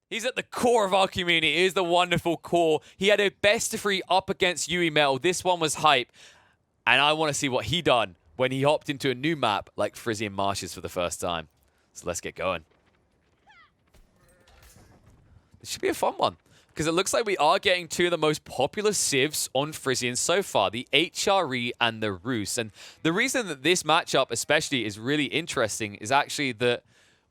He's at the core of our community. He is the wonderful CoRe. He had a best of 3 up against YUImetal. This one was hype. And I want to see what he done when he hopped into a new map like Frisian Marshes for the first time. So let's get going. This should be a fun one. Because it looks like we are getting 2 of the most popular civs on Frisian so far, the HRE and the Roos. And the reason that this matchup especially is really interesting is actually that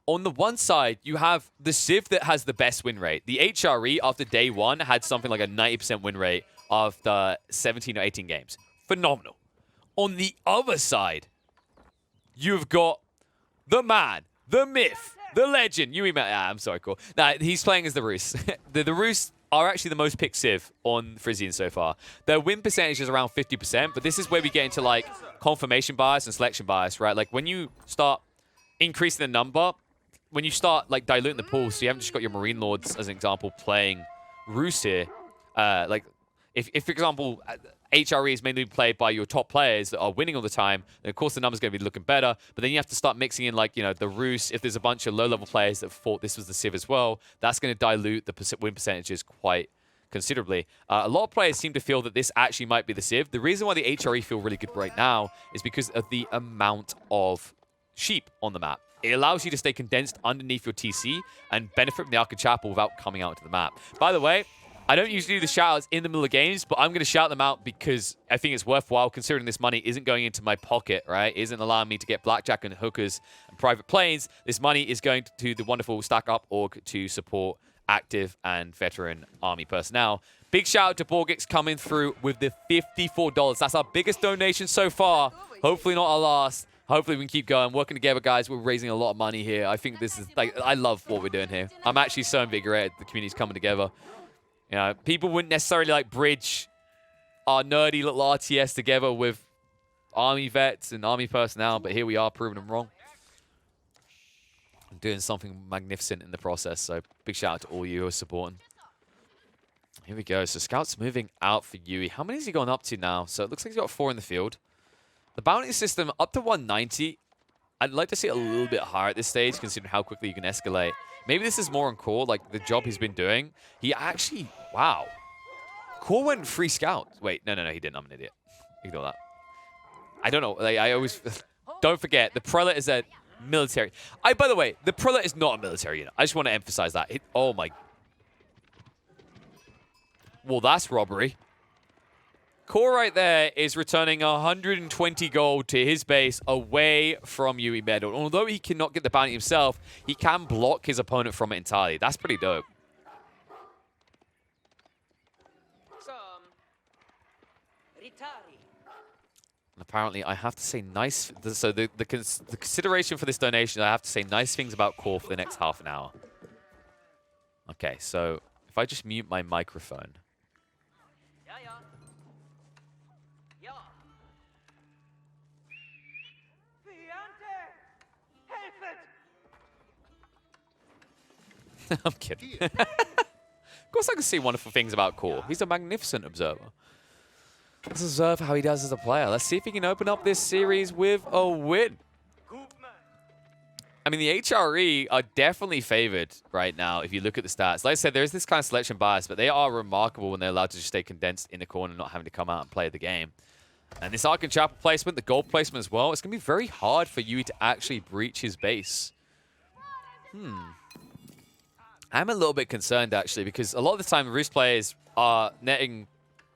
on the one side, you have the civ that has the best win rate. The HRE, after day 1, had something like a 90% win rate after 17 or 18 games. Phenomenal. On the other side, you've got the man, the myth, the legend, YUImetal. I'm sorry, CoRe. Nah, he's playing as the Roos. the Roos are actually the most picked civ on Frisian so far. Their win percentage is around 50%, but this is where we get into like confirmation bias and selection bias, right? Like when you start increasing the number, when you start like diluting the pool, so you haven't just got your Marine Lords as an example playing Roos here. Like if for example, HRE is mainly played by your top players that are winning all the time, then of course the number's going to be looking better. But then you have to start mixing in like, you know, the Roos. If there's a bunch of low-level players that thought this was the civ as well, that's going to dilute the win percentages quite considerably. A lot of players seem to feel that this actually might be the civ. The reason why the HRE feel really good right now is because of the amount of sheep on the map. It allows you to stay condensed underneath your TC and benefit from the Arca Chapel without coming out to the map. By the way, I don't usually do the shoutouts in the middle of games, but I'm going to shout them out because I think it's worthwhile considering this money isn't going into my pocket, right? Isn't allowing me to get blackjack and hookers and private planes. This money is going to the wonderful Stack Up org to support active and veteran army personnel. Big shout out to Borgix coming through with the $54. That's our biggest donation so far. Hopefully not our last. Hopefully we can keep going, working together, guys. We're raising a lot of money here. I think this is, like, I love what we're doing here. I'm actually so invigorated. The community's coming together. You know, people wouldn't necessarily, like, bridge our nerdy little RTS together with army vets and army personnel, but here we are proving them wrong. I'm doing something magnificent in the process, so big shout out to all you who are supporting. Here we go. So Scout's moving out for Yui. How many has he gone up to now? So it looks like he's got 4 in the field. The bounty system up to 190. I'd like to see it a little bit higher at this stage, considering how quickly you can escalate. Maybe this is more on CoRe, like the job he's been doing. He actually, wow. CoRe went free scout. Wait, no, he didn't. I'm an idiot. Ignore that. I don't know. Like, I always, don't forget, the Prelate is a military. By the way, the Prelate is not a military unit. I just want to emphasize that. Oh my. Well, that's robbery. CoRe right there is returning 120 gold to his base away from YUImetal. Although he cannot get the bounty himself, he can block his opponent from it entirely. That's pretty dope. And apparently, I have to say nice... So the consideration for this donation, I have to say nice things about CoRe for the next half an hour. Okay, so if I just mute my microphone... I'm kidding. Of course I can see wonderful things about CoRe. He's a magnificent observer. Let's observe how he does as a player. Let's see if he can open up this series with a win. I mean, the HRE are definitely favored right now if you look at the stats. Like I said, there is this kind of selection bias, but they are remarkable when they're allowed to just stay condensed in the corner and not having to come out and play the game. And this Arc and Chapel placement, the gold placement as well, it's going to be very hard for Yui to actually breach his base. I'm a little bit concerned, actually, because a lot of the time, Roos players are netting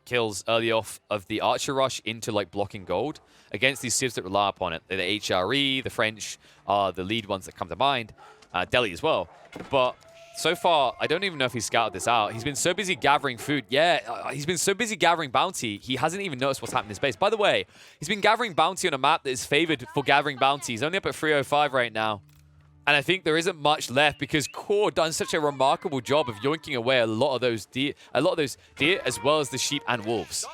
kills early off of the Archer Rush into, like, blocking gold against these civs that rely upon it. They're the HRE, the French are the lead ones that come to mind. Delhi as well. But so far, I don't even know if he's scouted this out. He's been so busy gathering food. Yeah, he's been so busy gathering bounty, he hasn't even noticed what's happening in his base. By the way, he's been gathering bounty on a map that is favored for gathering bounty. He's only up at 305 right now. And I think there isn't much left because CoRe done such a remarkable job of yoinking away a lot of those deer, as well as the sheep and wolves.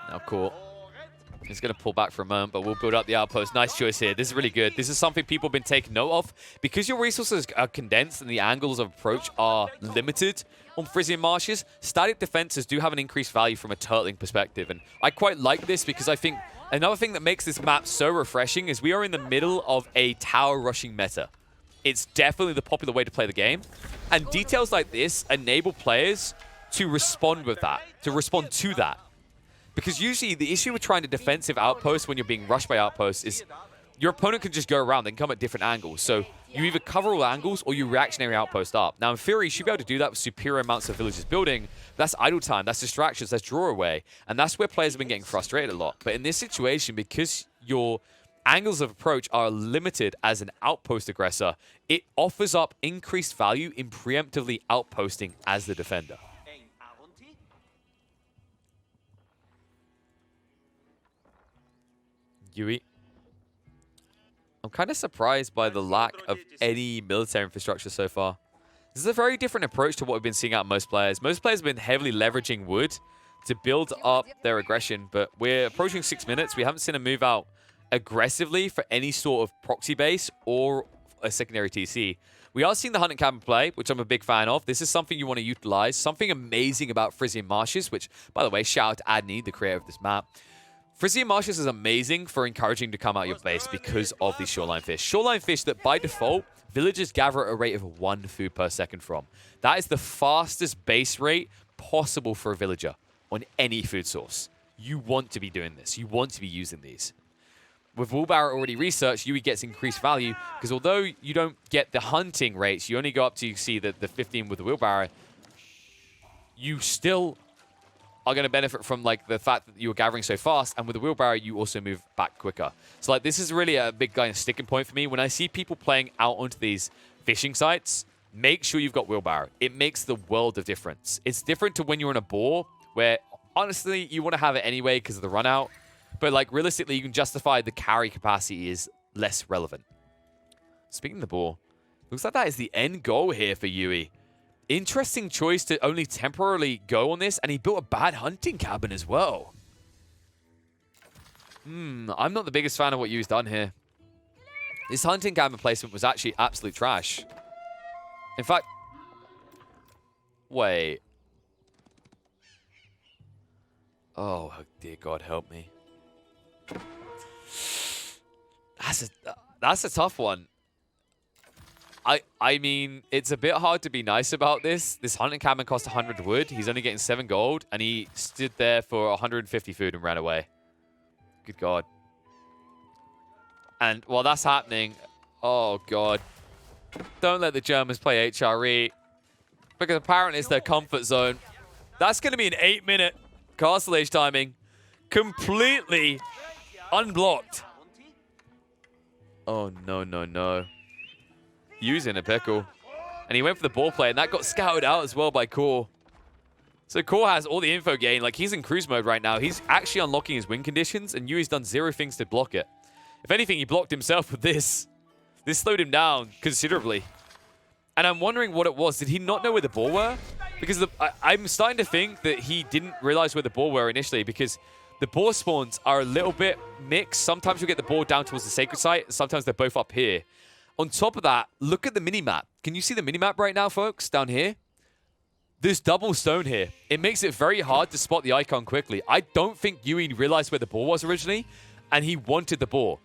Now CoRe is going to pull back for a moment, but we'll build up the outpost. Nice choice here. This is really good. This is something people have been taking note of. Because your resources are condensed and the angles of approach are limited on Frisian Marshes, static defenses do have an increased value from a turtling perspective. And I quite like this because I think another thing that makes this map so refreshing is we are in the middle of a tower rushing meta. it's definitely the popular way to play the game. And details like this enable players to respond with that, to respond to that. Because usually the issue with trying to defensive outpost when you're being rushed by outposts is your opponent can just go around and come at different angles. So you either cover all angles or you reactionary outpost up. Now, in theory, you should be able to do that with superior amounts of villagers building. That's idle time, that's distractions, that's draw away. And that's where players have been getting frustrated a lot. But in this situation, because your angles of approach are limited as an outpost aggressor, it offers up increased value in preemptively outposting as the defender. Yui. I'm kind of surprised by the lack of any military infrastructure so far. This is a very different approach to what we've been seeing out of most players. Most players have been heavily leveraging wood to build up their aggression, but we're approaching 6 minutes. We haven't seen a move out aggressively for any sort of proxy base or a secondary TC. We are seeing the hunting cabin play, which I'm a big fan of. This is something you want to utilize. Something amazing about Frisian Marshes, which, by the way, shout out to Adney, the creator of this map. Frisian Marshes is amazing for encouraging to come out of your base because of these shoreline fish. Shoreline fish that, by default, villagers gather at a rate of 1 food per second from. That is the fastest base rate possible for a villager on any food source. You want to be doing this. You want to be using these. With Wheelbarrow already researched, Yui gets increased value because although you don't get the hunting rates, you only go up to, you see, the 15 with the Wheelbarrow, you still are going to benefit from like the fact that you're gathering so fast, and with the wheelbarrow you also move back quicker. So like this is really a big kind of sticking point for me. When I see people playing out onto these fishing sites, make sure you've got wheelbarrow. It makes the world of difference. It's different to when you're in a boar, where honestly you want to have it anyway because of the run out, but like realistically you can justify the carry capacity is less relevant. Speaking of the boar, looks like that is the end goal here for Yui. Interesting choice to only temporarily go on this, and he built a bad hunting cabin as well. I'm not the biggest fan of what Yu's done here. This hunting cabin placement was actually absolute trash. In fact, wait. Oh, dear God, help me. That's a tough one. I mean, it's a bit hard to be nice about this. This hunting cabin cost 100 wood. He's only getting 7 gold, and he stood there for 150 food and ran away. Good God. And while that's happening, oh God, don't let the Germans play HRE, because apparently it's their comfort zone. That's going to be an 8-minute castle age timing, completely unblocked. Oh, no, no, no. Using a pickle. And he went for the ball play, and that got scouted out as well by CoRe. So CoRe has all the info gain. Like, he's in cruise mode right now. He's actually unlocking his win conditions, and Yui's done 0 things to block it. If anything, he blocked himself with this. This slowed him down considerably. And I'm wondering what it was. Did he not know where the ball were? Because I'm starting to think that he didn't realize where the ball were initially, because the boar spawns are a little bit mixed. Sometimes you'll get the ball down towards the sacred site. Sometimes they're both up here. On top of that, look at the minimap. Can you see the minimap right now, folks, down here? There's double stone here. It makes it very hard to spot the icon quickly. I don't think Yui realized where the ball was originally, and he wanted the boar,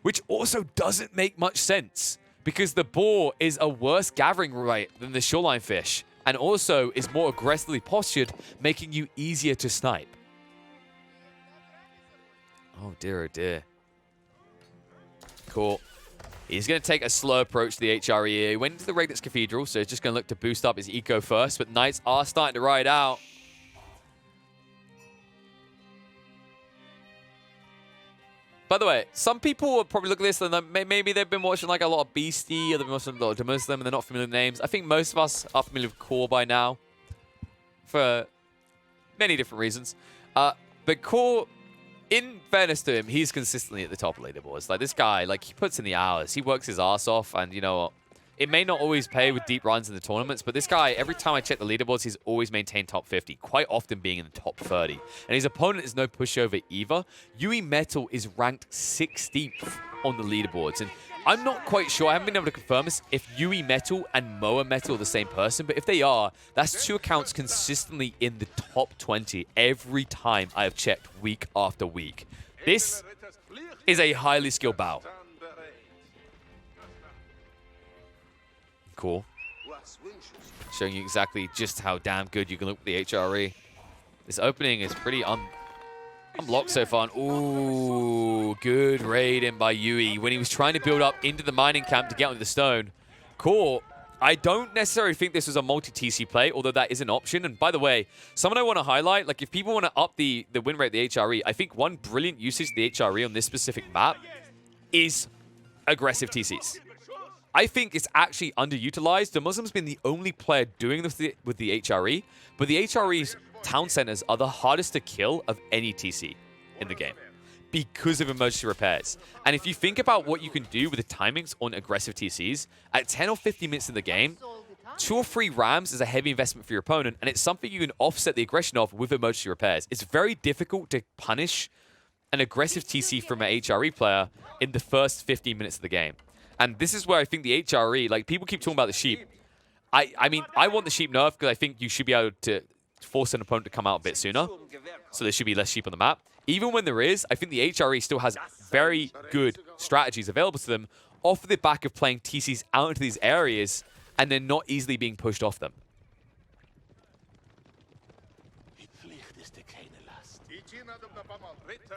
which also doesn't make much sense, because the boar is a worse gathering rate than the shoreline fish, and also is more aggressively postured, making you easier to snipe. Oh dear, oh dear. Cool. He's going to take a slow approach to the HRE here. He went into the Regnitz Cathedral, so he's just going to look to boost up his eco first, but Knights are starting to ride out. By the way, some people will probably look at this and maybe they've been watching like a lot of Beastie, or they've been watching a lot of Muslim, and they're not familiar with names. I think most of us are familiar with CoRe by now, for many different reasons. But CoRe, in fairness to him, he's consistently at the top of leaderboards. Like, this guy, like, he puts in the hours. He works his ass off, and you know what? It may not always pay with deep runs in the tournaments, but this guy, every time I check the leaderboards, he's always maintained top 50, quite often being in the top 30. And his opponent is no pushover either. YUImetal is ranked 16th on the leaderboards. And I'm not quite sure, I haven't been able to confirm this, if YUImetal and MoaMetal are the same person, but if they are, that's 2 accounts consistently in the top 20 every time I have checked week after week. This is a highly skilled battle. cool. Showing you exactly just how damn good you can look with the HRE. This opening is pretty unblocked so far. Ooh, good raid in by Yui when he was trying to build up into the mining camp to get onto the stone. CoRe, I don't necessarily think this was a multi-TC play, although that is an option. And by the way, someone I want to highlight, like if people want to up the win rate of the HRE, I think one brilliant usage of the HRE on this specific map is aggressive TCs. I think it's actually underutilized. The Muslim's been the only player doing this with the HRE, but the HRE's town centers are the hardest to kill of any TC in the game because of emergency repairs. And if you think about what you can do with the timings on aggressive TCs, at 10 or 15 minutes in the game, 2 or 3 rams is a heavy investment for your opponent, and it's something you can offset the aggression of with emergency repairs. It's very difficult to punish an aggressive TC from an HRE player in the first 15 minutes of the game. And this is where I think the HRE, like people keep talking about the sheep. I mean, I want the sheep nerf because I think you should be able to force an opponent to come out a bit sooner. So there should be less sheep on the map. Even when there is, I think the HRE still has very good strategies available to them off the back of playing TCs out into these areas and then not easily being pushed off them.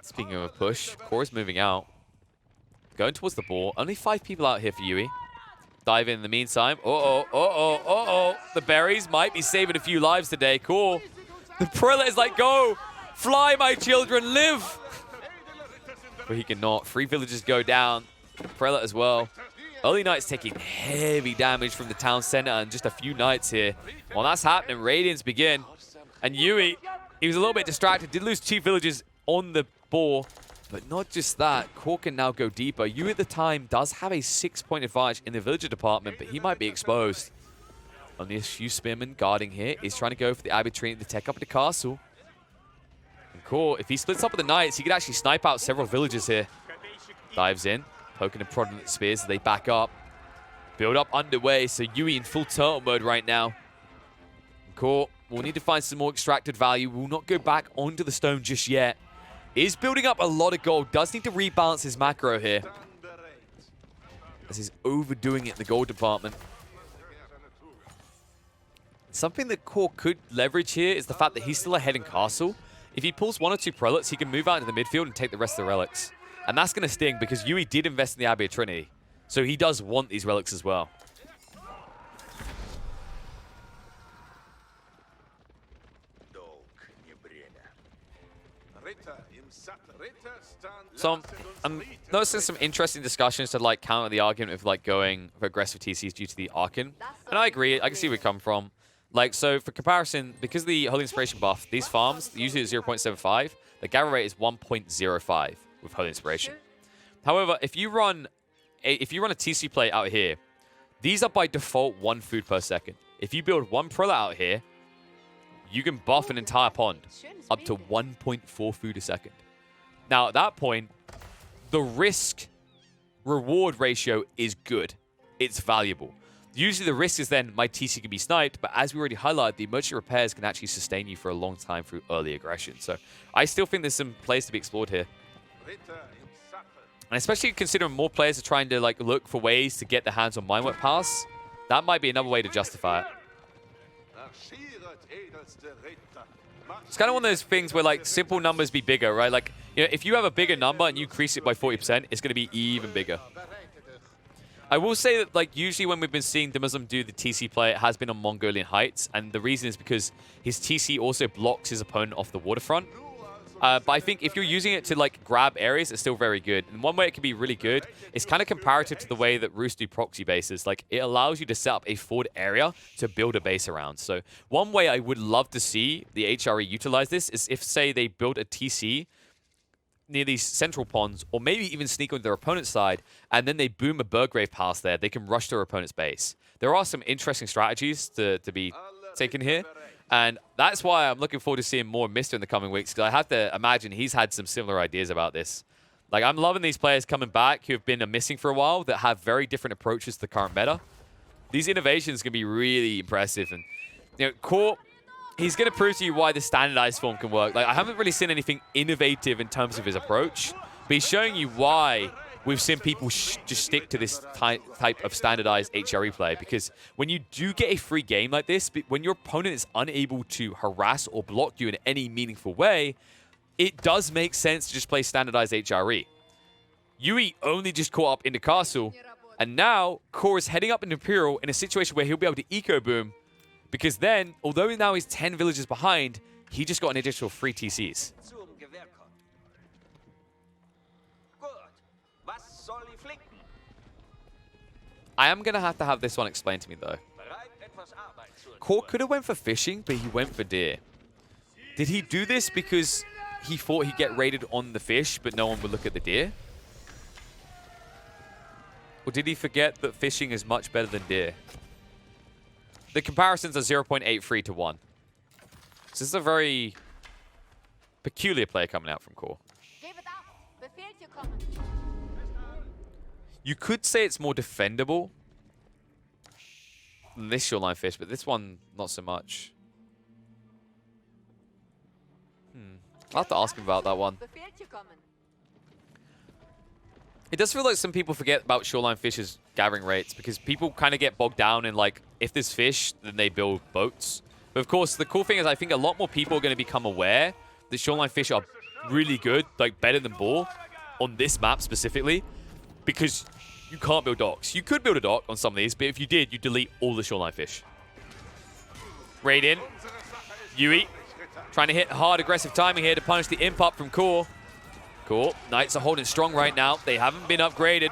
Speaking of a push, CoRe's moving out. Going towards the ball. Only 5 people out here for Yui. Dive in the meantime. Uh-oh. The berries might be saving a few lives today. Cool. The prelate is like, go. Fly, my children. Live. But he cannot. 3 villagers go down. Prelate as well. Early Knight's taking heavy damage from the town center and just a few Knights here. While that's happening, Radiants begin. And Yui, he was a little bit distracted. Did lose 2 villagers on the ball. But not just that, CoRe can now go deeper. Yui at the time does have a 6-point advantage in the villager department, but he might be exposed. Only a few spearmen guarding here. He's trying to go for the Abbey Trinity to take up the castle. And CoRe, if he splits up with the Knights, he could actually snipe out several villagers here. Dives in, poking and prodding at spears as they back up. Build up underway, so Yui in full turtle mode right now. And CoRe will need to find some more extracted value. Will not go back onto the stone just yet. Is building up a lot of gold. Does need to rebalance his macro here, as he's overdoing it in the gold department. Something that CoRe could leverage here is the fact that he's still ahead in castle. If he pulls 1 or 2 prelates, he can move out into the midfield and take the rest of the relics. And that's going to sting because Yui did invest in the Abbey of Trinity. So he does want these relics as well. So I'm noticing some interesting discussions to like counter the argument of like going for aggressive TCs due to the Archon. And I agree, I can see where we come from. Like, so for comparison, because of the Holy Inspiration buff, these farms usually at 0.75, the gather rate is 1.05 with Holy Inspiration. However, if you run a TC play out here, these are by default 1 food per second. If you build 1 prelate out here, you can buff an entire pond up to 1.4 food a second. Now, at that point, the risk-reward ratio is good. It's valuable. Usually, the risk is then my TC can be sniped, but as we already highlighted, the emergency repairs can actually sustain you for a long time through early aggression. So I still think there's some plays to be explored here. And especially considering more players are trying to like look for ways to get their hands on Minework Pass, that might be another way to justify it. It's kind of one of those things where like simple numbers be bigger, right? Like, you know, if you have a bigger number and you increase it by 40%, it's going to be even bigger. I will say that like usually when we've been seeing Dimazum do the TC play, it has been on Mongolian Heights, and the reason is because his TC also blocks his opponent off the waterfront. But I think if you're using it to like grab areas, it's still very good. And one way it can be really good is kind of comparative to the way that Roost do proxy bases. Like it allows you to set up a forward area to build a base around. So one way I would love to see the HRE utilize this is if, say, they build a TC near these central ponds, or maybe even sneak on their opponent's side, and then they boom a Burgrave Pass there, they can rush their opponent's base. There are some interesting strategies to be taken here. And that's why I'm looking forward to seeing more Mister in the coming weeks, because I have to imagine he's had some similar ideas about this. Like, I'm loving these players coming back who have been missing for a while that have very different approaches to the current meta. These innovations can be really impressive. And, you know, CoRe, he's going to prove to you why the standardized form can work. Like, I haven't really seen anything innovative in terms of his approach, but he's showing you why we've seen people just stick to this type of standardized HRE play, because when you do get a free game like this, when your opponent is unable to harass or block you in any meaningful way, it does make sense to just play standardized HRE. Yui only just caught up into Castle, and now CoRe is heading up into Imperial in a situation where he'll be able to eco boom, because then, although now he's 10 villages behind, he just got an additional 3 TCs. I am going to have this one explained to me, though. CoRe could have went for fishing, but he went for deer. Did he do this because he thought he'd get raided on the fish, but no one would look at the deer? Or did he forget that fishing is much better than deer? The comparisons are 0.83 to 1. So this is a very peculiar play coming out from CoRe. You could say it's more defendable than this shoreline fish, but this one, not so much. I'll have to ask him about that one. It does feel like some people forget about shoreline fish's gathering rates, because people kind of get bogged down in, like, if there's fish, then they build boats. But of course, the cool thing is I think a lot more people are going to become aware that shoreline fish are really good, like better than boar, on this map specifically, because you can't build docks. You could build a dock on some of these, but if you did, you delete all the shoreline fish. Raid in. Yui trying to hit hard, aggressive timing here to punish the imp up from CoRe. Cool. Knights are holding strong right now. They haven't been upgraded.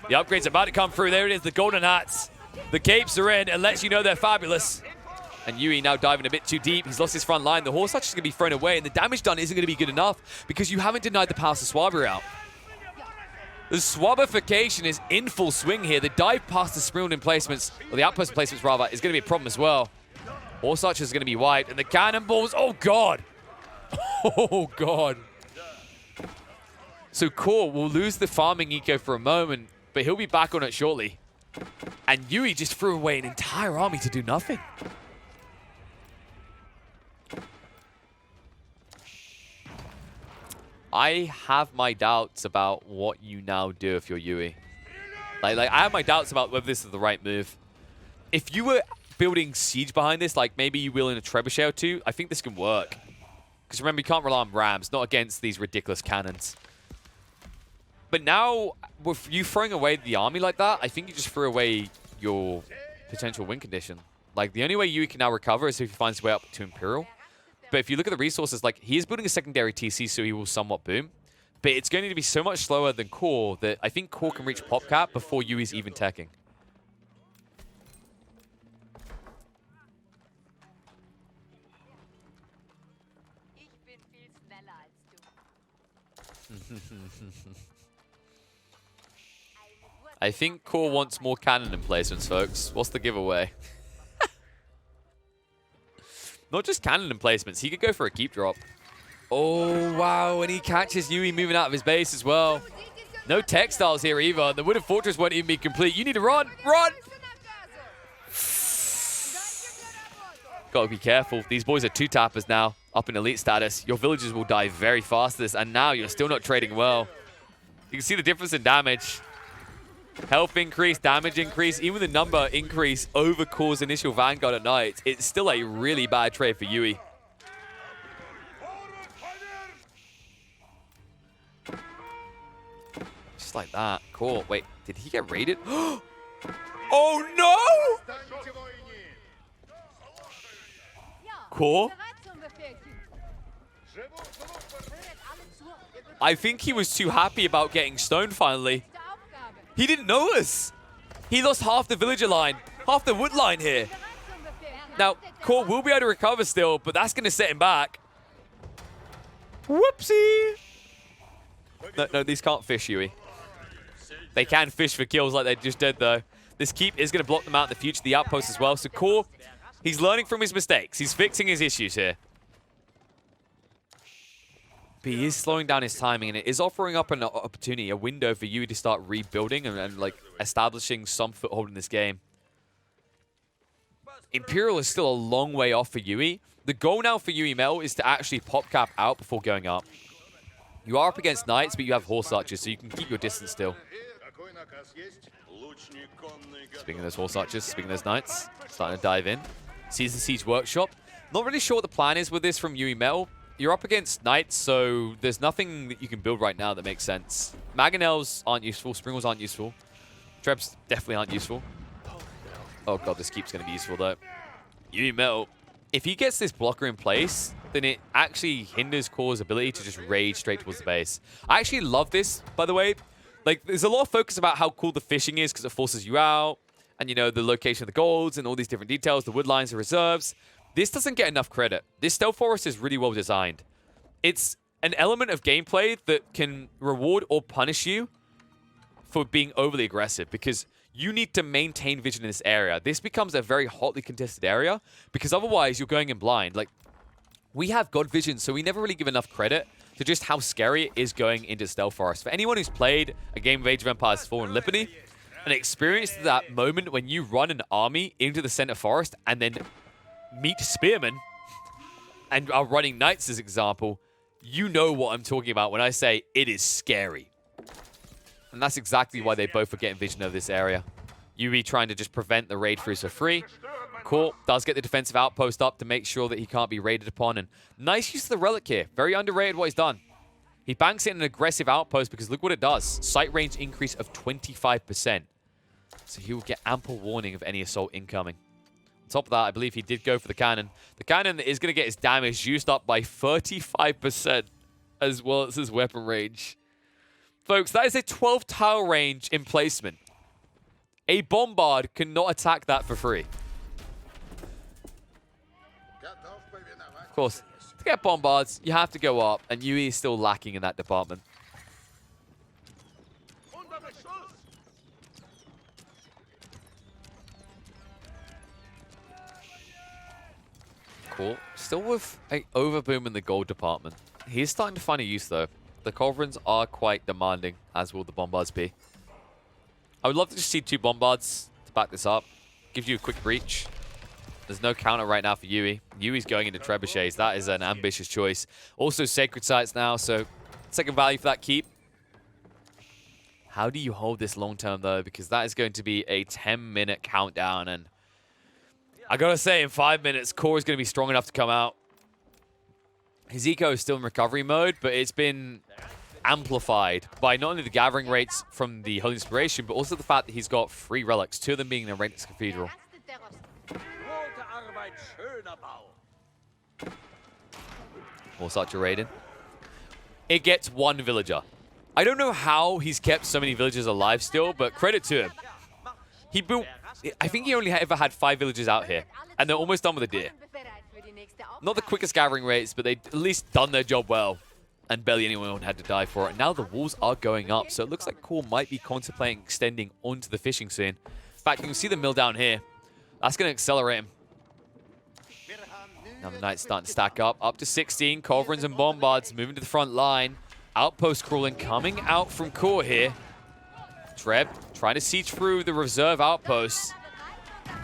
The upgrade's about to come through. There it is, the golden hats. The capes are in. It lets you know they're fabulous. And Yui now diving a bit too deep. He's lost his front line. The horse archer is going to be thrown away, and the damage done isn't going to be good enough because you haven't denied the Palace of Swabber out. The Swabbification is in full swing here. The dive past the Springald emplacements, or the outpost placements rather, is going to be a problem as well. Horse archer is going to be wiped, and the cannonballs, oh god. Oh god. So CoRe will lose the farming eco for a moment, but he'll be back on it shortly. And Yui just threw away an entire army to do nothing. I have my doubts about what you now do if you're Yui. Like I have my doubts about whether this is the right move. If you were building siege behind this, like maybe you will in a trebuchet or two, I think this can work. Because remember, you can't rely on rams, not against these ridiculous cannons. But now, with you throwing away the army like that, I think you just threw away your potential win condition. Like, the only way Yui can now recover is if he finds his way up to Imperial. But if you look at the resources, like, he is building a secondary TC, so he will somewhat boom. But it's going to be so much slower than CoRe that I think CoRe can reach pop cap before Yui's even teching. I think CoRe wants more cannon emplacements, folks. What's the giveaway? Not just cannon emplacements. He could go for a keep drop. Oh, wow. And he catches Yui moving out of his base as well. No textiles here either. The Wooded Fortress won't even be complete. You need to run. Run! Gotta be careful. These boys are two-tappers now. Up in elite status. Your villagers will die very fast this. And now you're still not trading well. You can see the difference in damage. Health increase, damage increase, even the number increase over CoRe's initial Vanguard at night. It's still a really bad trade for Yui. Just like that. Cool. Wait, did he get raided? Oh no! CoRe? I think he was too happy about getting stoned finally. He didn't notice. He lost half the villager line, half the wood line here. Now, CoRe will be able to recover still, but that's going to set him back. Whoopsie. No, these can't fish, Yui. They can fish for kills like they just did, though. This keep is going to block them out in the future, the outpost as well. So CoRe, he's learning from his mistakes. He's fixing his issues here. But he is slowing down his timing, and it is offering up an opportunity, a window for Yui to start rebuilding and like establishing some foothold in this game. Imperial is still a long way off for Yui. The goal now for YUImetal is to actually pop cap out before going up. You are up against knights, but you have horse archers, so you can keep your distance still. Speaking of those horse archers, speaking of those knights, starting to dive in. Sees the siege workshop. Not really sure what the plan is with this from YUImetal. You're up against knights, so there's nothing that you can build right now that makes sense. Mangonels aren't useful. Springles aren't useful. Trebs definitely aren't useful. Oh god, this keep's going to be useful though. YUImetal, if he gets this blocker in place, then it actually hinders CoRe's ability to just raid straight towards the base. I actually love this, by the way. Like, there's a lot of focus about how cool the fishing is because it forces you out, and, you know, the location of the golds and all these different details, the wood lines, the reserves. This doesn't get enough credit. This stealth forest is really well designed. It's an element of gameplay that can reward or punish you for being overly aggressive because you need to maintain vision in this area. This becomes a very hotly contested area because otherwise you're going in blind. Like, we have God vision, so we never really give enough credit to just how scary it is going into stealth forest. For anyone who's played a game of Age of Empires 4 and Lippany and experienced that moment when you run an army into the center forest and then meet spearmen and are running knights as example, you know what I'm talking about when I say it is scary. And that's exactly why they both are getting vision of this area. Yui trying to just prevent the raid through for free. CoRe does get the defensive outpost up to make sure that he can't be raided upon. And nice use of the relic here. Very underrated what he's done. He banks in an aggressive outpost because look what it does. Sight range increase of 25%. So he will get ample warning of any assault incoming. On top of that, I believe he did go for the cannon. The cannon is going to get his damage used up by 35% as well as his weapon range. Folks, that is a 12 tile range emplacement. A bombard cannot attack that for free. Of course, to get bombards, you have to go up, and Yui is still lacking in that department. Cool. Still with an overboom in the gold department. He's starting to find a use, though. The culverins are quite demanding, as will the bombards be. I would love to just see 2 bombards to back this up. Gives you a quick breach. There's no counter right now for Yui. Yui's going into trebuchets. That is an ambitious choice. Also sacred sites now, so second value for that keep. How do you hold this long term, though? Because that is going to be a 10-minute countdown, and I gotta say, in 5 minutes, CoRe is going to be strong enough to come out. His eco is still in recovery mode, but it's been amplified by not only the gathering rates from the Holy Inspiration, but also the fact that he's got 3 relics, 2 of them being in the Renix Cathedral. Horse Archer raiding. It gets 1 villager. I don't know how he's kept so many villagers alive still, but credit to him. He built... I think he only ever had 5 villagers out here, and they're almost done with a deer. Not the quickest gathering rates, but they at least done their job well, and barely anyone had to die for it. Now the walls are going up, so it looks like CoRe might be contemplating extending onto the fishing scene. In fact, you can see the mill down here. That's going to accelerate him. Now the Knights starting to stack up to 16. Culverins and Bombards moving to the front line. Outpost crawling coming out from CoRe here. Treb trying to siege through the reserve outposts.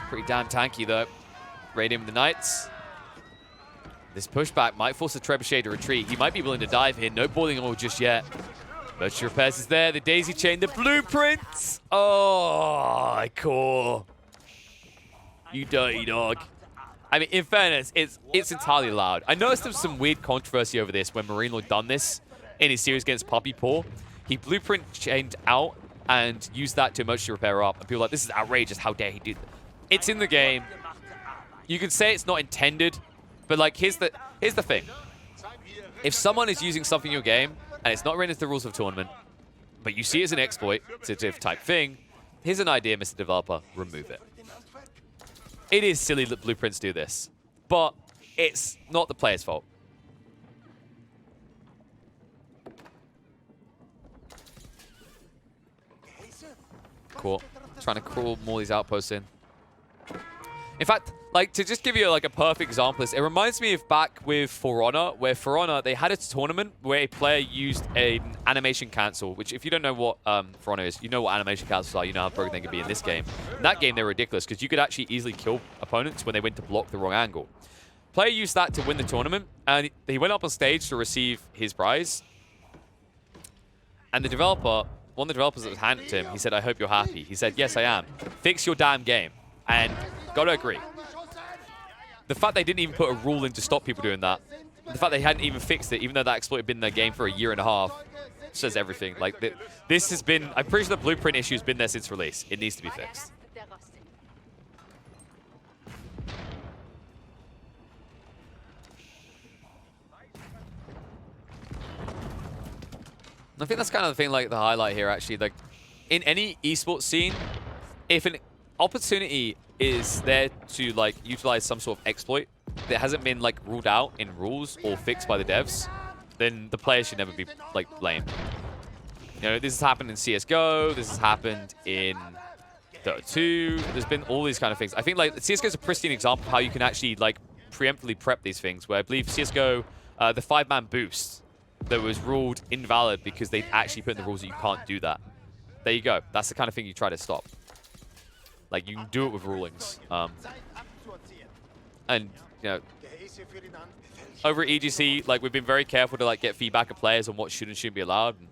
Pretty damn tanky though. Raiding with the Knights. This pushback might force the Trebuchet to retreat. He might be willing to dive here. No boiling oil just yet. Merchant Repairs is there. The daisy chain. The blueprints. Oh, CoRe. You dirty dog. I mean, in fairness, it's entirely allowed. I noticed there was some weird controversy over this when Marine Lord done this in his series against Puppy Paw. He blueprint chained out and used that to emotionally repair up. And people are like, this is outrageous. How dare he do that? It's in the game. You can say it's not intended, but like, here's the thing. If someone is using something in your game and it's not written into the rules of the tournament, but you see it as an exploit, sensitive type thing, here's an idea, Mr. Developer, remove it. It is silly that blueprints do this, but it's not the player's fault. Cool. Trying to crawl more of these outposts in. In fact, like, to just give you like a perfect example, it reminds me of back with For Honor, where For Honor, they had a tournament where a player used an animation cancel, which if you don't know what For Honor is, you know what animation cancels are, you know how broken they can be in this game. In that game, they were ridiculous because you could actually easily kill opponents when they went to block the wrong angle. Player used that to win the tournament, and he went up on stage to receive his prize. And the developer one of the developers that was handed to him, he said, I hope you're happy. He said, yes, I am. Fix your damn game. And gotta agree. The fact they didn't even put a rule in to stop people doing that, the fact they hadn't even fixed it, even though that exploit had been in their game for a year and a half, says everything. Like, this has been, I'm pretty sure the blueprint issue has been there since release. It needs to be fixed. I think that's kind of the thing, like the highlight here, actually. Like, in any esports scene, if an opportunity is there to like utilize some sort of exploit that hasn't been like ruled out in rules or fixed by the devs, then the players should never be like blamed. You know, this has happened in CS:GO. This has happened in Dota 2. There's been all these kind of things. I think like CS:GO is a pristine example of how you can actually like preemptively prep these things. Where I believe CS:GO, the 5-man boost that was ruled invalid because they actually put in the rules that you can't do that. There you go. That's the kind of thing you try to stop. Like, you can do it with rulings. And, you know, over at EGC, like, we've been very careful to, like, get feedback of players on what should and shouldn't be allowed. And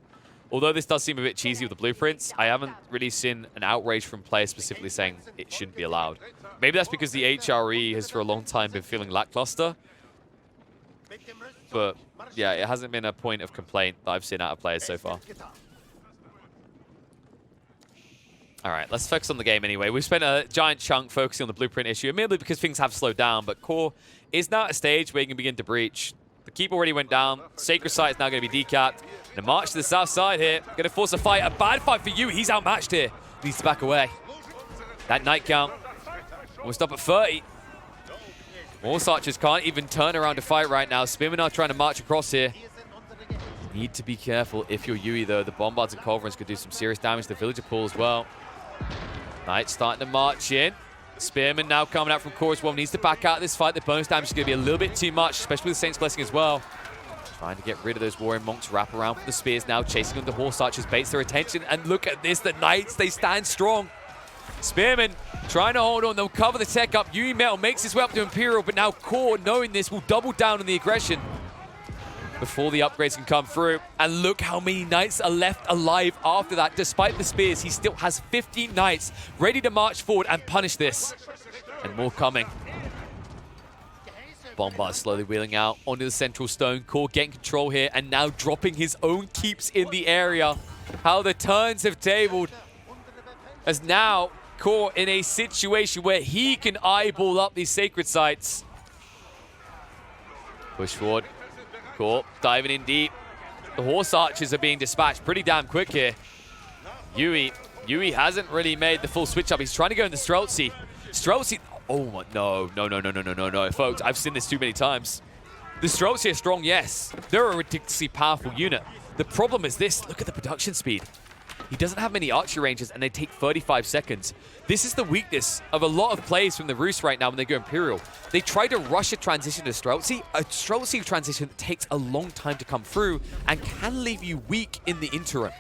although this does seem a bit cheesy with the blueprints, I haven't really seen an outrage from players specifically saying it shouldn't be allowed. Maybe that's because the HRE has, for a long time, been feeling lackluster. But yeah, it hasn't been a point of complaint that I've seen out of players so far. All right, let's focus on the game anyway. We've spent a giant chunk focusing on the blueprint issue, admittedly because things have slowed down, but CoRe is now at a stage where you can begin to breach. The keep already went down. Sacred Site is now going to be decapped. And a march to the south side here. Going to force a fight. A bad fight for you. He's outmatched here. Needs to back away. That night count. We'll stop at 30. Horse Archers can't even turn around to fight right now. Spearmen are trying to march across here. Need to be careful if you're Yui, though. The Bombards and Culverins could do some serious damage to the Villager pool as well. Knight starting to march in. Spearman now coming out from CoRe as well. Needs to back out of this fight. The bonus damage is going to be a little bit too much, especially with Saint's Blessing as well. Trying to get rid of those Warrior Monks. Wrap around for the spears now. Chasing on the Horse Archers. Baits their attention. And look at this. The Knights, they stand strong. Spearman trying to hold on. They'll cover the tech up. YUImetal makes his way up to Imperial, but now CoRe, knowing this, will double down on the aggression before the upgrades can come through. And look how many Knights are left alive after that. Despite the spears, he still has 15 Knights ready to march forward and punish this. And more coming. Bombard slowly wheeling out onto the central stone. CoRe getting control here and now dropping his own keeps in the area. How the turns have tabled. As now CoRe in a situation where he can eyeball up these sacred sites. Push forward. CoRe diving in deep. The Horse Archers are being dispatched pretty damn quick here. Yui hasn't really made the full switch up. He's trying to go in the Streltsy. Streltsy, oh my, no, folks, I've seen this too many times. The Streltsy are strong, yes. They're a ridiculously powerful unit. The problem is this, look at the production speed. He doesn't have many archery ranges and they take 35 seconds. This is the weakness of a lot of plays from the Roost right now when they go Imperial. They try to rush a transition to Streltsy, a Streltsy transition that takes a long time to come through and can leave you weak in the interim.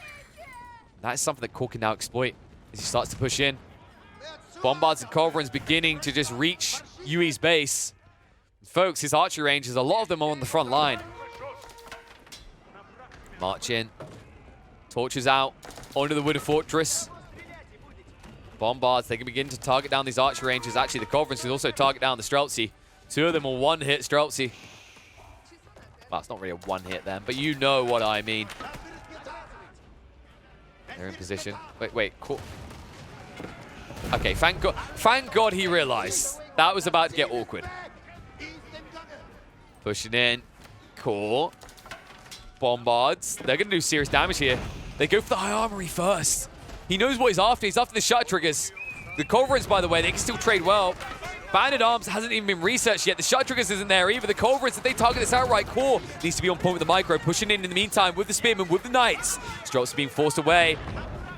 That is something that CoRe can now exploit as he starts to push in. Bombards and Culverins beginning to just reach Yui's base. Folks, his archery ranges, a lot of them are on the front line. March in. Torches out onto the Wooden Fortress. Bombards, they can begin to target down these archery ranges. Actually, the Culverins can also target down the Streltsy. Two of them will one-hit Streltsy. Well, it's not really a one-hit then, but you know what I mean. They're in position. Wait. Okay, thank God he realized. That was about to get awkward. Pushing in. CoRe. Bombards. They're going to do serious damage here. They go for the high armory first. He knows what he's after. He's after the shut triggers. The Culverins, by the way, they can still trade well. Banded Arms hasn't even been researched yet. The shut triggers isn't there either. The Culverins, if they target this outright, CoRe needs to be on point with the micro. Pushing in the meantime with the Spearmen, with the Knights. Strokes being forced away.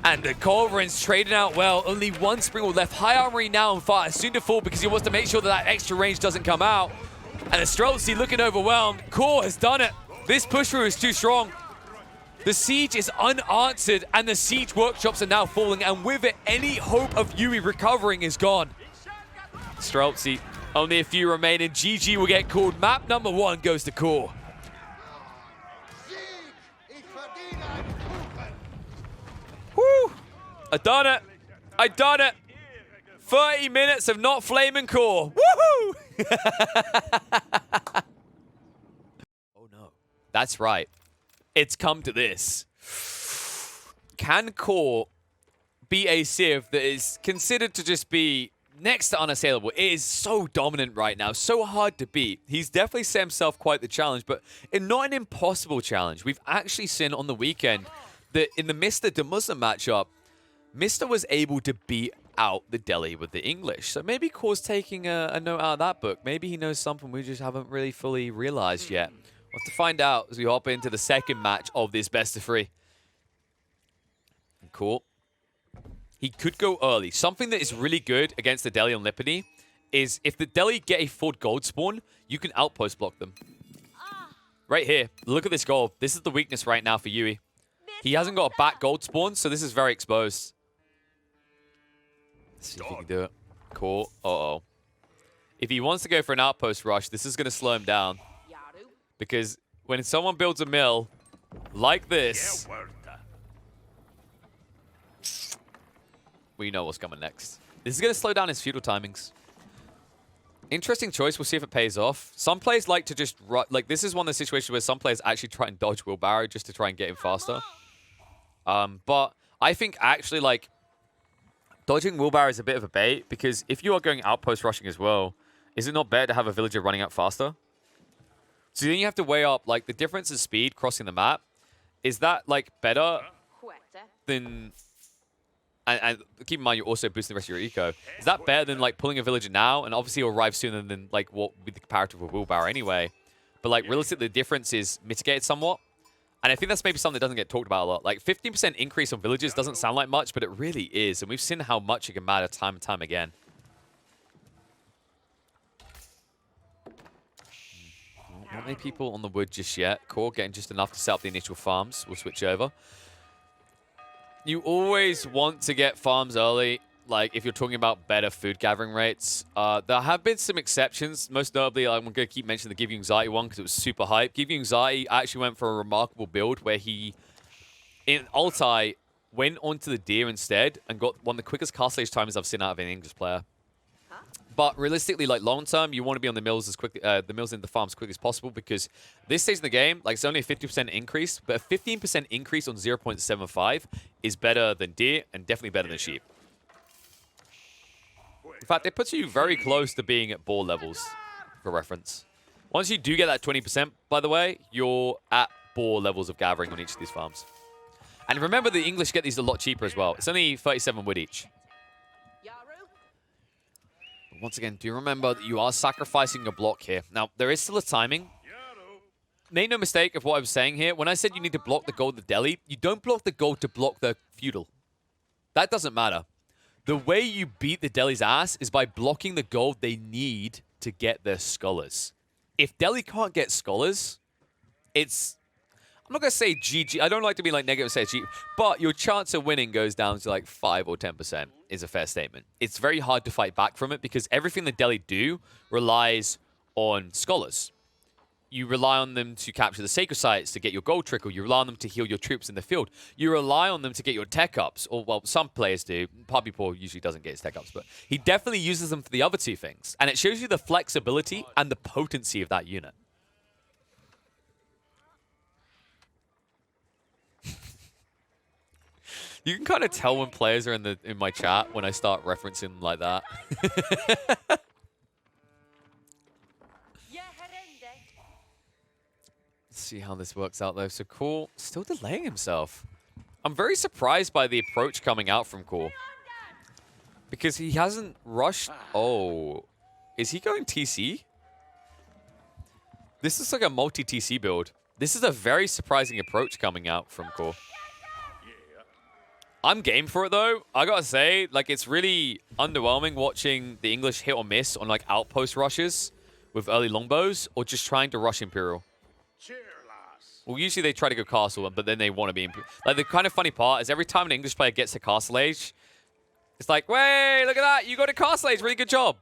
And the Culverins trading out well. Only one Springald left. High armory now on fire. Soon to fall because he wants to make sure that extra range doesn't come out. And the Streltsy looking overwhelmed. CoRe has done it. This push through is too strong. The siege is unanswered and the siege workshops are now falling, and with it, any hope of Yui recovering is gone. Streltsy, only a few remain and GG will get called. Map number 1 goes to CoRe. I done it. I done it. 30 minutes of not flaming core. Woohoo! Oh no. That's right. It's come to this. Can CoRe be a Civ that is considered to just be next to unassailable? It is so dominant right now, so hard to beat. He's definitely set himself quite the challenge, but not an impossible challenge. We've actually seen on the weekend that in the Mr. to Muslim matchup, Mr. was able to beat out the Delhi with the English. So maybe CoRe's taking a note out of that book. Maybe he knows something we just haven't really fully realized yet. We'll have to find out as we hop into the second match of this best of 3. CoRe. He could go early. Something that is really good against the Delhi on Lipany is if the Delhi get a full gold spawn, you can outpost block them. Right here. Look at this gold. This is the weakness right now for Yui. He hasn't got a back gold spawn, so this is very exposed. Let's see if he can do it. CoRe. Uh-oh. If he wants to go for an outpost rush, this is going to slow him down. Because when someone builds a mill like this, we know what's coming next. This is going to slow down his feudal timings. Interesting choice. We'll see if it pays off. Some players like to just... Like, this is one of the situations where some players actually try and dodge wheelbarrow just to try and get him faster. But I think actually, like, dodging wheelbarrow is a bit of a bait, because if you are going outpost rushing as well, is it not better to have a villager running out faster? So then you have to weigh up, like, the difference in speed crossing the map. Is that, like, better than... And keep in mind, you're also boosting the rest of your eco. Is that better than, like, pulling a villager now? And obviously, it'll arrive sooner than, like, what would be the comparative with wheelbarrow anyway. But, like, realistically, the difference is mitigated somewhat. And I think that's maybe something that doesn't get talked about a lot. Like, 15% increase on villagers doesn't sound like much, but it really is. And we've seen how much it can matter time and time again. Not many people on the wood just yet. CoRe getting just enough to set up the initial farms. We'll switch over. You always want to get farms early, like if you're talking about better food gathering rates. There have been some exceptions. Most notably, I'm going to keep mentioning the Give You Anxiety one because it was super hype. Give You Anxiety actually went for a remarkable build where he, in ulti, went onto the deer instead and got one of the quickest castle age times I've seen out of an English player. But realistically, like long term, you want to be on the mills as quickly, the mills in the farm as quickly as possible, because this stage in the game, like it's only a 50% increase, but a 15% increase on 0.75 is better than deer and definitely better than sheep. In fact, it puts you very close to being at boar levels, for reference. Once you do get that 20%, by the way, you're at boar levels of gathering on each of these farms. And remember, the English get these a lot cheaper as well. It's only 37 wood each. Once again, do remember that you are sacrificing a block here. Now, there is still a timing. Make no mistake of what I was saying here. When I said you need to block the gold of Delhi, you don't block the gold to block the feudal. That doesn't matter. The way you beat the Delhi's ass is by blocking the gold they need to get their scholars. If Delhi can't get scholars, it's... I'm not going to say GG. I don't like to be like negative say GG, but your chance of winning goes down to like 5 or 10% is a fair statement. It's very hard to fight back from it because everything the Delhi do relies on scholars. You rely on them to capture the sacred sites to get your gold trickle. You rely on them to heal your troops in the field. You rely on them to get your tech ups. Or, well, some players do. Puppy Paw usually doesn't get his tech ups, but he definitely uses them for the other two things. And it shows you the flexibility and the potency of that unit. You can kind of tell when players are in my chat when I start referencing them like that. Let's see how this works out, though. So CoRe still delaying himself. I'm very surprised by the approach coming out from CoRe. Because he hasn't rushed... Oh. Is he going TC? This is like a multi-TC build. This is a very surprising approach coming out from CoRe. I'm game for it, though. I gotta say, like, it's really underwhelming watching the English hit or miss on, like, outpost rushes with early longbows or just trying to rush Imperial. Well, usually they try to go castle, but then they want to be Imperial. Like, the kind of funny part is every time an English player gets to castle age, it's like, wait, look at that. You got a castle age. Really good job.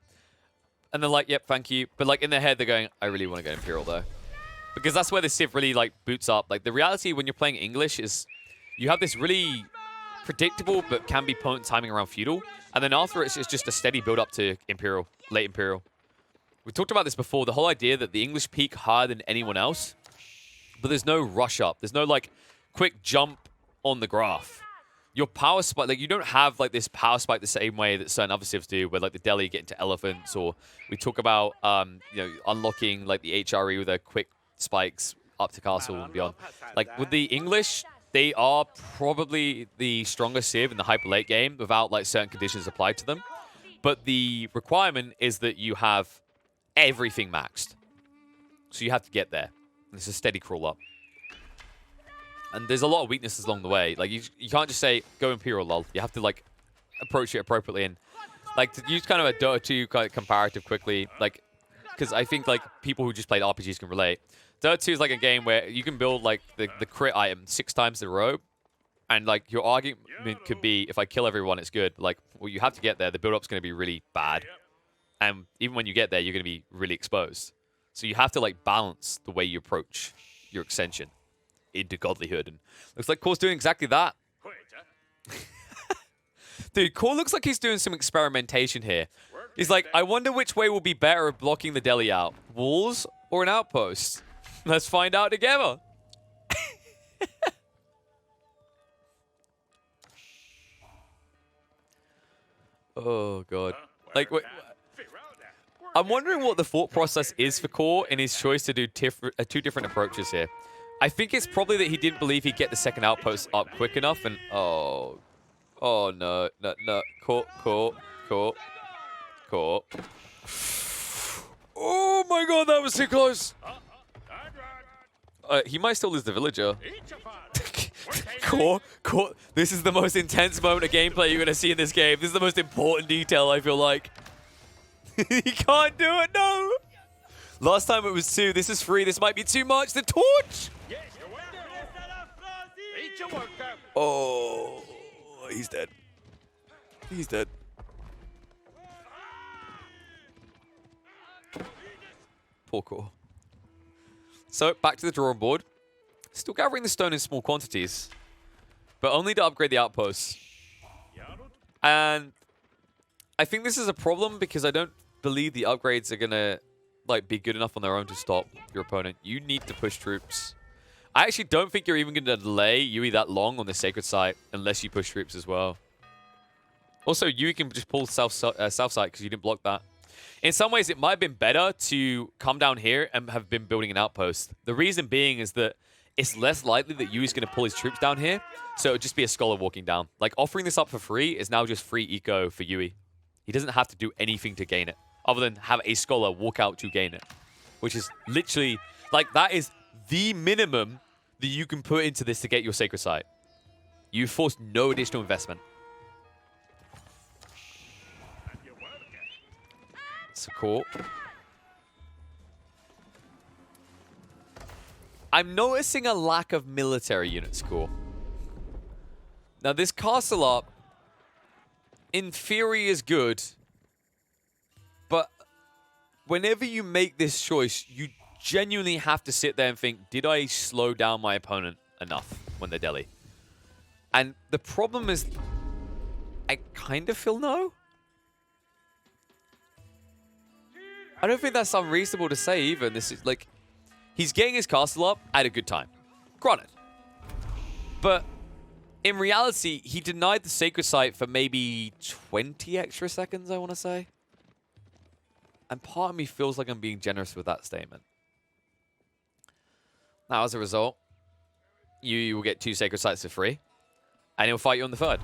And they're like, yep, thank you. But, like, in their head, they're going, I really want to go Imperial, though. Because that's where the Civ really, like, boots up. Like, the reality when you're playing English is you have this really... predictable, but can be potent timing around feudal. And then after it's just a steady build up to Imperial, late Imperial. We talked about this before, the whole idea that the English peak higher than anyone else, but there's no rush up. There's no like quick jump on the graph. Your power spike, like you don't have like this power spike the same way that certain other civs do, where like the Delhi get into elephants, or we talk about you know, unlocking like the HRE with their quick spikes up to castle and beyond. Like with the English, they are probably the strongest civ in the hyper late game without like certain conditions applied to them. But the requirement is that you have everything maxed. So you have to get there. It's a steady crawl up. And there's a lot of weaknesses along the way. Like you can't just say, go Imperial lol. You have to like approach it appropriately. And like to use kind of a Dota 2 kind of comparative quickly, like, because I think like people who just played RPGs can relate. Dota 2 is like a game where you can build like the crit item 6 times in a row. And like your argument could be, if I kill everyone, it's good. Like, well, you have to get there. The build-up's going to be really bad. And even when you get there, you're going to be really exposed. So you have to like balance the way you approach your ascension into godlyhood. And looks like CoRe's doing exactly that. Dude, CoRe looks like he's doing some experimentation here. He's like, I wonder which way will be better at blocking the Delhi out. Walls or an outpost? Let's find out together. Oh, God. Like, wait, I'm wondering what the thought process is for CoRe in his choice to do two different approaches here. I think it's probably that he didn't believe he'd get the second outpost up quick enough, and oh no, CoRe. Oh my God, that was too close. He might still lose the villager. CoRe, this is the most intense moment of gameplay you're gonna see in this game. This is the most important detail, I feel like. He can't do it, no! Last time it was 2, this is 3, this might be too much. The torch! Oh, he's dead. He's dead. Poor CoRe. So, back to the drawing board. Still gathering the stone in small quantities, but only to upgrade the outposts. And I think this is a problem because I don't believe the upgrades are gonna like be good enough on their own to stop your opponent. You need to push troops. I actually don't think you're even gonna delay Yui that long on the sacred site unless you push troops as well. Also, Yui can just pull south side because you didn't block that. In some ways, it might have been better to come down here and have been building an outpost. The reason being is that it's less likely that Yui's going to pull his troops down here, so it would just be a scholar walking down. Like, offering this up for free is now just free eco for Yui. He doesn't have to do anything to gain it, other than have a scholar walk out to gain it. Which is literally, like, that is the minimum that you can put into this to get your sacred site. You force no additional investment. So cool. I'm noticing a lack of military units, CoRe. Now, this castle up, in theory, is good. But whenever you make this choice, you genuinely have to sit there and think, did I slow down my opponent enough when they're Delhi? And the problem is, I kind of feel no. I don't think that's unreasonable to say even. This is like, he's getting his castle up at a good time. Granted. But in reality, he denied the sacred site for maybe 20 extra seconds, I want to say. And part of me feels like I'm being generous with that statement. Now, as a result, you will get 2 sacred sites for free. And he'll fight you on the 3rd.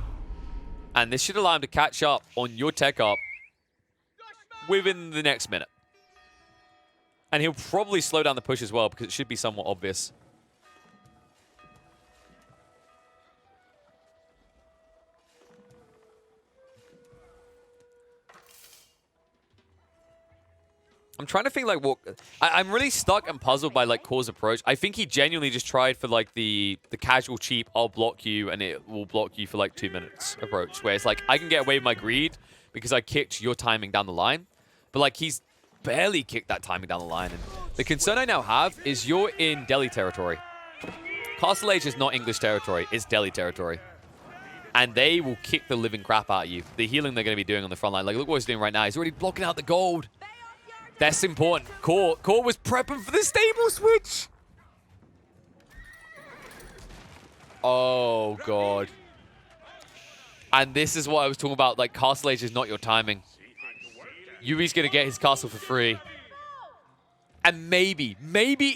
And this should allow him to catch up on your tech up within the next minute. And he'll probably slow down the push as well, because it should be somewhat obvious. I'm trying to think like what... I'm really stuck and puzzled by like CoRe's approach. I think he genuinely just tried for like the casual cheap, I'll block you and it will block you for like 2 minutes approach. Where it's like, I can get away with my greed because I kicked your timing down the line. But like he's barely kicked that timing down the line. And the concern I now have is you're in Delhi territory. Castle Age is not English territory, it's Delhi territory. and they will kick the living crap out of you. The healing they're going to be doing on the front line. Like, look what he's doing right now. He's already blocking out the gold. That's important. CoRe was prepping for the stable switch. Oh, God. And this is what I was talking about. Like, Castle Age is not your timing. Yui's going to get his castle for free. And maybe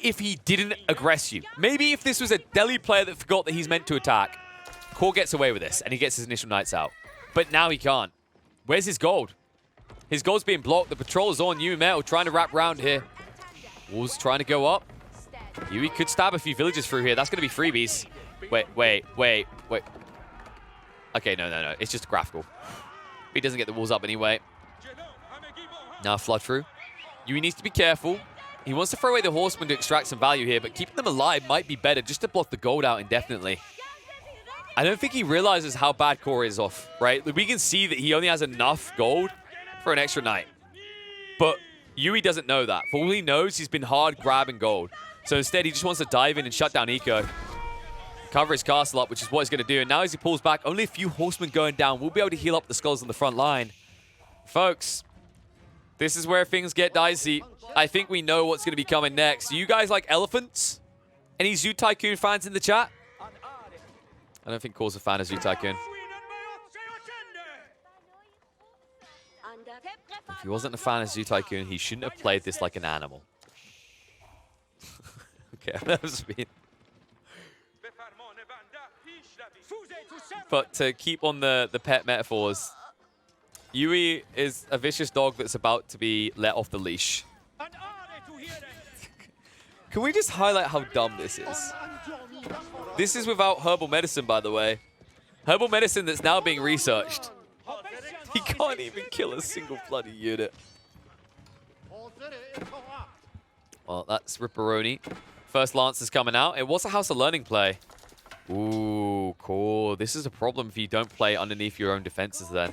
if he didn't aggress you, maybe if this was a Delhi player that forgot that he's meant to attack, CoRe gets away with this, and he gets his initial knights out. But now he can't. Where's his gold? His gold's being blocked. The patrol is on YUImetal, trying to wrap around here. Wolves trying to go up. Yui could stab a few villagers through here. That's going to be freebies. Wait. Okay, no. It's just graphical. He doesn't get the walls up anyway. Now flood through. Yui needs to be careful. He wants to throw away the horsemen to extract some value here, but keeping them alive might be better just to block the gold out indefinitely. I don't think he realizes how bad CoRe is off, right? We can see that he only has enough gold for an extra knight. But Yui doesn't know that. For all he knows, he's been hard grabbing gold. So instead, he just wants to dive in and shut down Eco. Cover his castle up, which is what he's going to do. And now as he pulls back, only a few horsemen going down. We'll be able to heal up the skulls on the front line. Folks, this is where things get dicey. I think we know what's going to be coming next. You guys like elephants? Any Zoo Tycoon fans in the chat? I don't think CoRe's a fan of Zoo Tycoon. If he wasn't a fan of Zoo Tycoon, he shouldn't have played this like an animal. Okay, that was mean. But to keep on the pet metaphors, Yui is a vicious dog that's about to be let off the leash. Can we just highlight how dumb this is? This is without herbal medicine, by the way. Herbal medicine that's now being researched. He can't even kill a single bloody unit. Well, that's Ripperoni. First lance is coming out. It was a House of Learning play. Ooh, cool. This is a problem if you don't play underneath your own defenses then.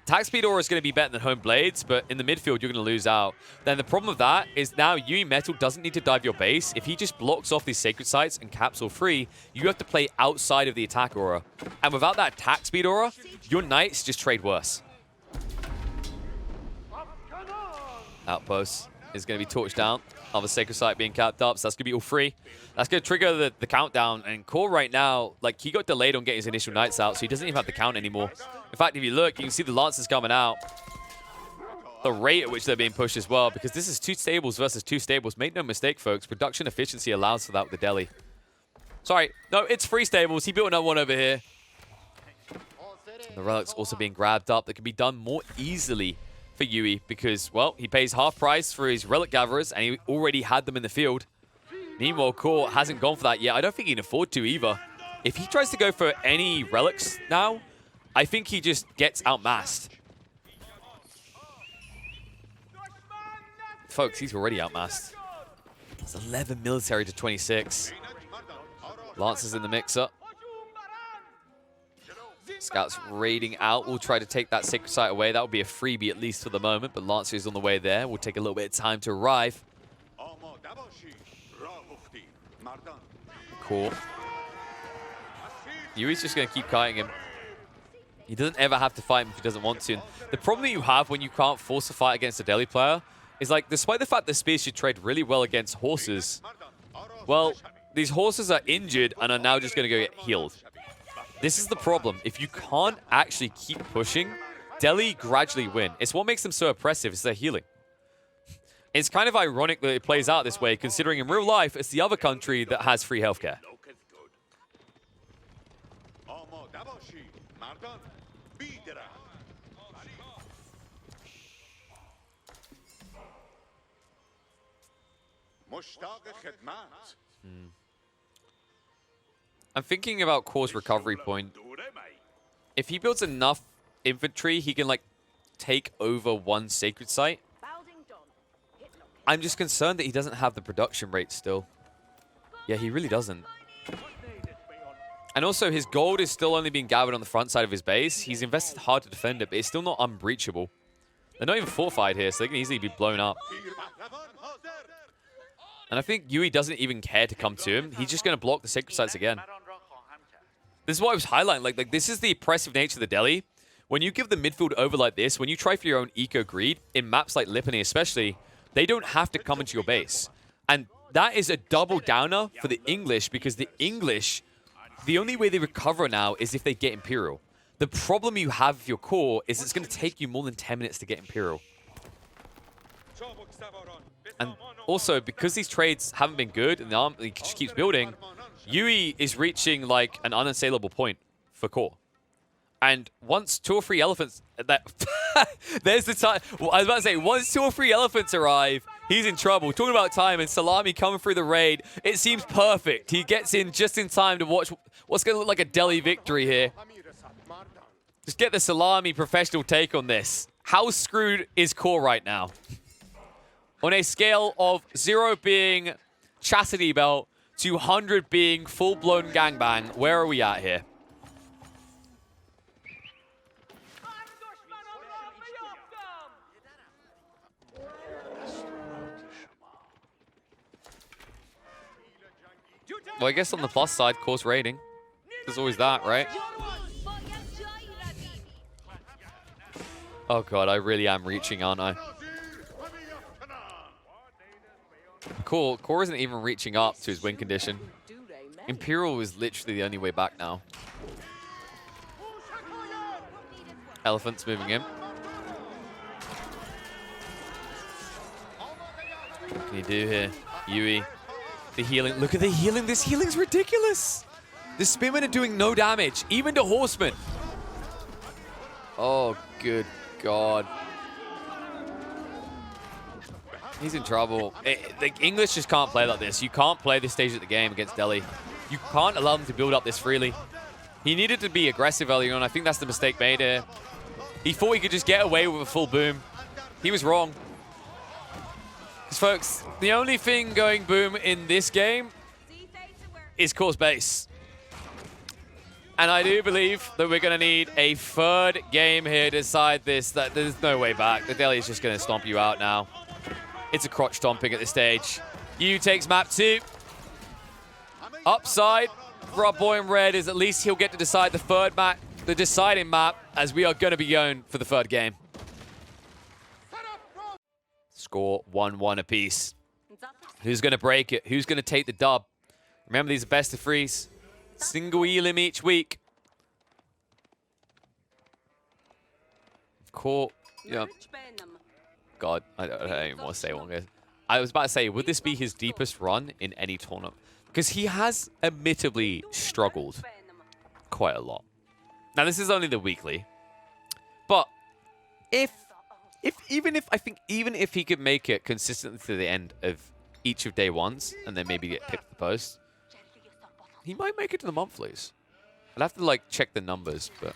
Attack speed aura is going to be better than home blades, but in the midfield, you're going to lose out. Then the problem with that is now YUImetal doesn't need to dive your base. If he just blocks off these sacred sites and caps all free, you have to play outside of the attack aura. And without that attack speed aura, your knights just trade worse. Outpost is going to be torched down. Other sacred site being capped up, so that's going to be all free. That's going to trigger the countdown. And CoRe right now, like, he got delayed on getting his initial knights out, so he doesn't even have the count anymore. In fact, if you look, you can see the lances coming out. The rate at which they're being pushed as well, because this is 2 stables versus 2 stables. Make no mistake, folks. Production efficiency allows for that with the Delhi. Sorry. No, it's 3 stables. He built another one over here. The relics also being grabbed up. That can be done more easily for Yui because, well, he pays half price for his relic gatherers and he already had them in the field. Meanwhile, CoRe hasn't gone for that yet. I don't think he can afford to either. If he tries to go for any relics now, I think he just gets outmassed. Folks, he's already outmassed. It's 11 military to 26. Lancers in the mix-up. Scouts raiding out. We'll try to take that sacred site away. That would be a freebie at least for the moment, but Lancer is on the way there. We'll take a little bit of time to arrive. Cool. Yui's just going to keep kiting him. He doesn't ever have to fight him if he doesn't want to. And the problem that you have when you can't force a fight against a Delhi player is, like, despite the fact that spears should trade really well against horses, well, these horses are injured and are now just going to go get healed. This is the problem. If you can't actually keep pushing, Delhi gradually win. It's what makes them so oppressive, is their healing. It's kind of ironic that it plays out this way, considering in real life, it's the other country that has free healthcare. I'm thinking about CoRe's recovery point. If he builds enough infantry, he can, like, take over one sacred site. I'm just concerned that he doesn't have the production rate still. Yeah, he really doesn't. And also, his gold is still only being gathered on the front side of his base. He's invested hard to defend it, but it's still not unbreachable. They're not even fortified here, so they can easily be blown up. And I think Yui doesn't even care to come to him. He's just going to block the sacred sites again. This is what I was highlighting. Like this is the oppressive nature of the Delhi. When you give the midfield over like this, when you try for your own eco greed, in maps like Lipany especially, they don't have to come into your base. And that is a double downer for the English, because the English, the only way they recover now is if they get Imperial. The problem you have with your core is it's going to take you more than 10 minutes to get Imperial. And also, because these trades haven't been good and the army just keeps building, Yui is reaching like an unassailable point for core. And once 2 or 3 elephants, there's the time. Well, I was about to say, once 2 or 3 elephants arrive, he's in trouble. Talking about time and Salami coming through the raid, it seems perfect. He gets in just in time to watch what's going to look like a Delhi victory here. Just get the Salami professional take on this. How screwed is core right now? On a scale of 0 being chastity belt to 100 being full-blown gangbang, where are we at here? Well, I guess on the plus side, course rating. There's always that, right? Oh god, I really am reaching, aren't I? Cool. Core isn't even reaching up to his win condition. Imperial is literally the only way back now. Elephant's moving in. What can you do here? Yui. The healing. Look at the healing. This healing's ridiculous. The spearmen are doing no damage, even to horsemen. Oh, good god. He's in trouble. The English just can't play like this. You can't play this stage of the game against Delhi. You can't allow them to build up this freely. He needed to be aggressive earlier on. I think that's the mistake made here. He thought he could just get away with a full boom. He was wrong. Because, folks, the only thing going boom in this game is course base. And I do believe that we're going to need a 3rd game here to decide this. That there's no way back. The Delhi is just going to stomp you out now. It's a crotch stomping at this stage. Yu takes map 2. Upside for our boy in red is at least he'll get to decide the 3rd map, the deciding map, as we are going to be going for the 3rd game. Score 1-1 apiece. Who's going to break it? Who's going to take the dub? Remember, these are best of 3s. Single elim each week. Cool. Yeah. God, I don't even want to say one. I was about to say, would this be his deepest run in any tournament? Because he has admittedly struggled quite a lot. Now, this is only the weekly. But even if he could make it consistently to the end of each of day 1s and then maybe get picked to the post, he might make it to the monthlies. I'd have to like check the numbers, but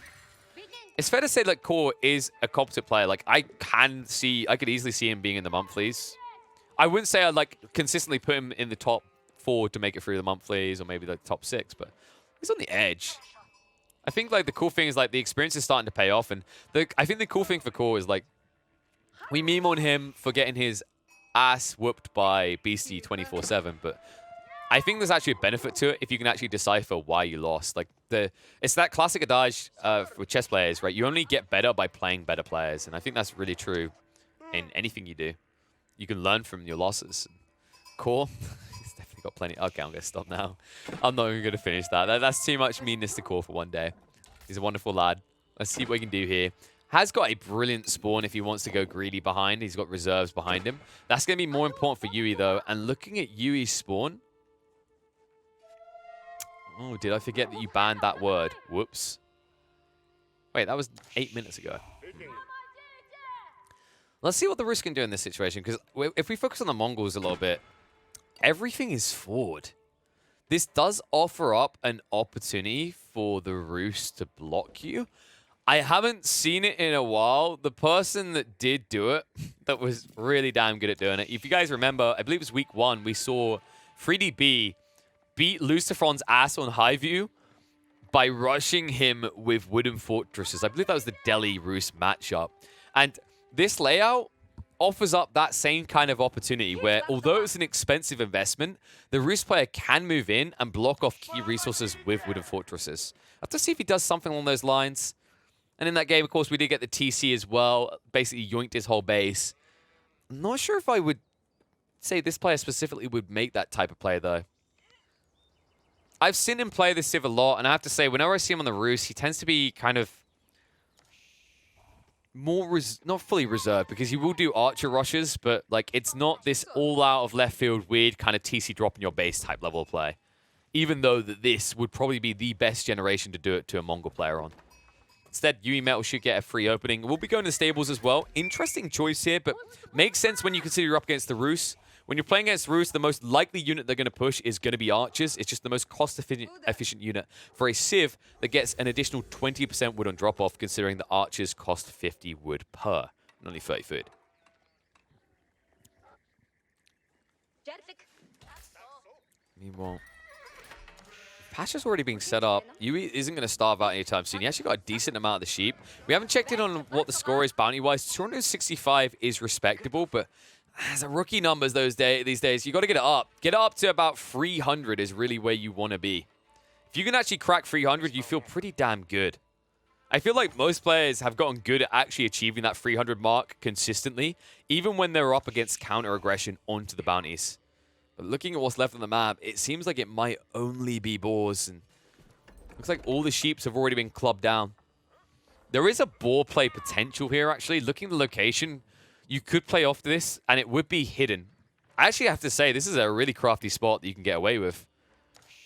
it's fair to say like Core is a competent player. Like I could easily see him being in the monthlies. I wouldn't say I'd like consistently put him in the top 4 to make it through the monthlies or maybe like top 6, but he's on the edge. I think like the cool thing is like the experience is starting to pay off, and I think the cool thing for Core is like we meme on him for getting his ass whooped by Beastie 24/7, but I think there's actually a benefit to it if you can actually decipher why you lost. Like it's that classic adage with chess players, right? You only get better by playing better players, and I think that's really true in anything you do. You can learn from your losses. Core, he's definitely got plenty. Okay, I'm gonna stop now. I'm not even gonna finish that. That's too much meanness to Core for one day. He's a wonderful lad. Let's see what he can do here. Has got a brilliant spawn if he wants to go greedy behind. He's got reserves behind him. That's going to be more important for Yui, though. And looking at Yui's spawn... Oh, did I forget that you banned that word? Whoops. Wait, that was 8 minutes ago. Let's see what the Rus can do in this situation, because if we focus on the Mongols a little bit, everything is forward. This does offer up an opportunity for the Rus to block you. I haven't seen it in a while. The person that did do it, that was really damn good at doing it. If you guys remember, I believe it was week 1, we saw 3DB beat Lucifron's ass on Highview by rushing him with wooden fortresses. I believe that was the Delhi Rus matchup. And this layout offers up that same kind of opportunity where, although it's an expensive investment, the Roost player can move in and block off key resources with Wooden Fortresses. I have to see if he does something along those lines. And in that game, of course, we did get the TC as well. Basically yoinked his whole base. I'm not sure if I would say this player specifically would make that type of play, though. I've seen him play this Civ a lot, and I have to say, whenever I see him on the Roost, he tends to be kind of more, not fully reserved, because he will do archer rushes, but like it's not this all-out of left field, weird kind of TC drop in your base type level of play. Even though that this would probably be the best generation to do it to a Mongol player on. Instead, YUImetal should get a free opening. We'll be going to stables as well. Interesting choice here, but makes sense when you consider you're up against the Rus. When you're playing against Rus, the most likely unit they're going to push is going to be archers. It's just the most cost-efficient unit for a Civ that gets an additional 20% wood on drop-off, considering the archers cost 50 wood per, and only 30 food. Meanwhile, Pasha's already being set up. Yui isn't going to starve out anytime soon. He actually got a decent amount of the sheep. We haven't checked in on what the score is bounty-wise. 265 is respectable, but as a rookie numbers these days, you got to get it up. Get it up to about 300 is really where you want to be. If you can actually crack 300, you feel pretty damn good. I feel like most players have gotten good at actually achieving that 300 mark consistently, even when they're up against counter-aggression onto the bounties. But looking at what's left on the map, it seems like it might only be boars. And looks like all the sheeps have already been clubbed down. There is a boar play potential here, actually. Looking at the location, you could play off this, and it would be hidden. I actually have to say, this is a really crafty spot that you can get away with.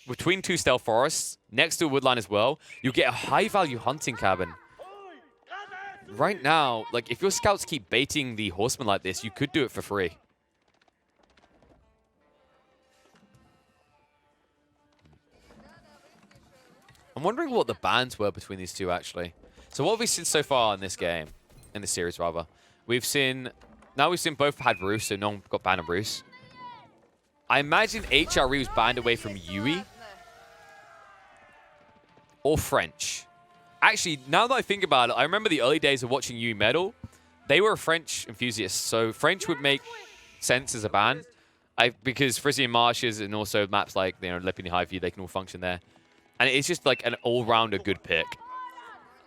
Between two stealth forests, next to a woodline as well, you'll get a high-value hunting cabin. Right now, like if your scouts keep baiting the horsemen like this, you could do it for free. I'm wondering what the bans were between these two, actually. So what have we seen so far in this game? In this series, rather. We've seen both had Bruce, so no one got banned on Bruce. I imagine HRE was banned away from Yui. Or French. Actually, now that I think about it, I remember the early days of watching YUImetal. They were French enthusiasts, so French would make sense as a ban. Because Frisian Marshes and also maps like, you know, Lepini Highview, they can all function there. And it's just like an all-rounder good pick.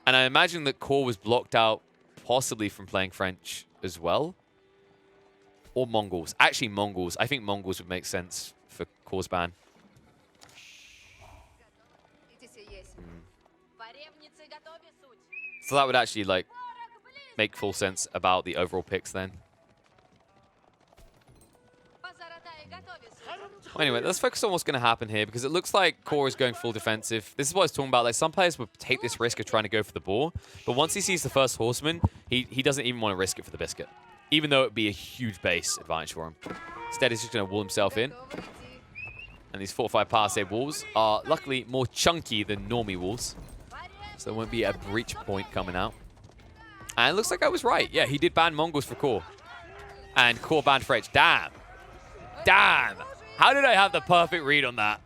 And I imagine that CoRe was blocked out possibly from playing French as well. Or Mongols. Actually, Mongols. I think Mongols would make sense for CoRe's ban. So that would actually, like, make full sense about the overall picks then. Well, anyway, let's focus on what's going to happen here, because it looks like CoRe is going full defensive. This is what I was talking about. Like, some players would take this risk of trying to go for the boar, but once he sees the first horseman, he doesn't even want to risk it for the biscuit, even though it would be a huge base advantage for him. Instead, he's just going to wall himself in. And these fortified palisade walls are luckily more chunky than normie walls, so there won't be a breach point coming out. And it looks like I was right. Yeah, he did ban Mongols for CoRe. And CoRe banned French. Damn. Damn. How did I have the perfect read on that?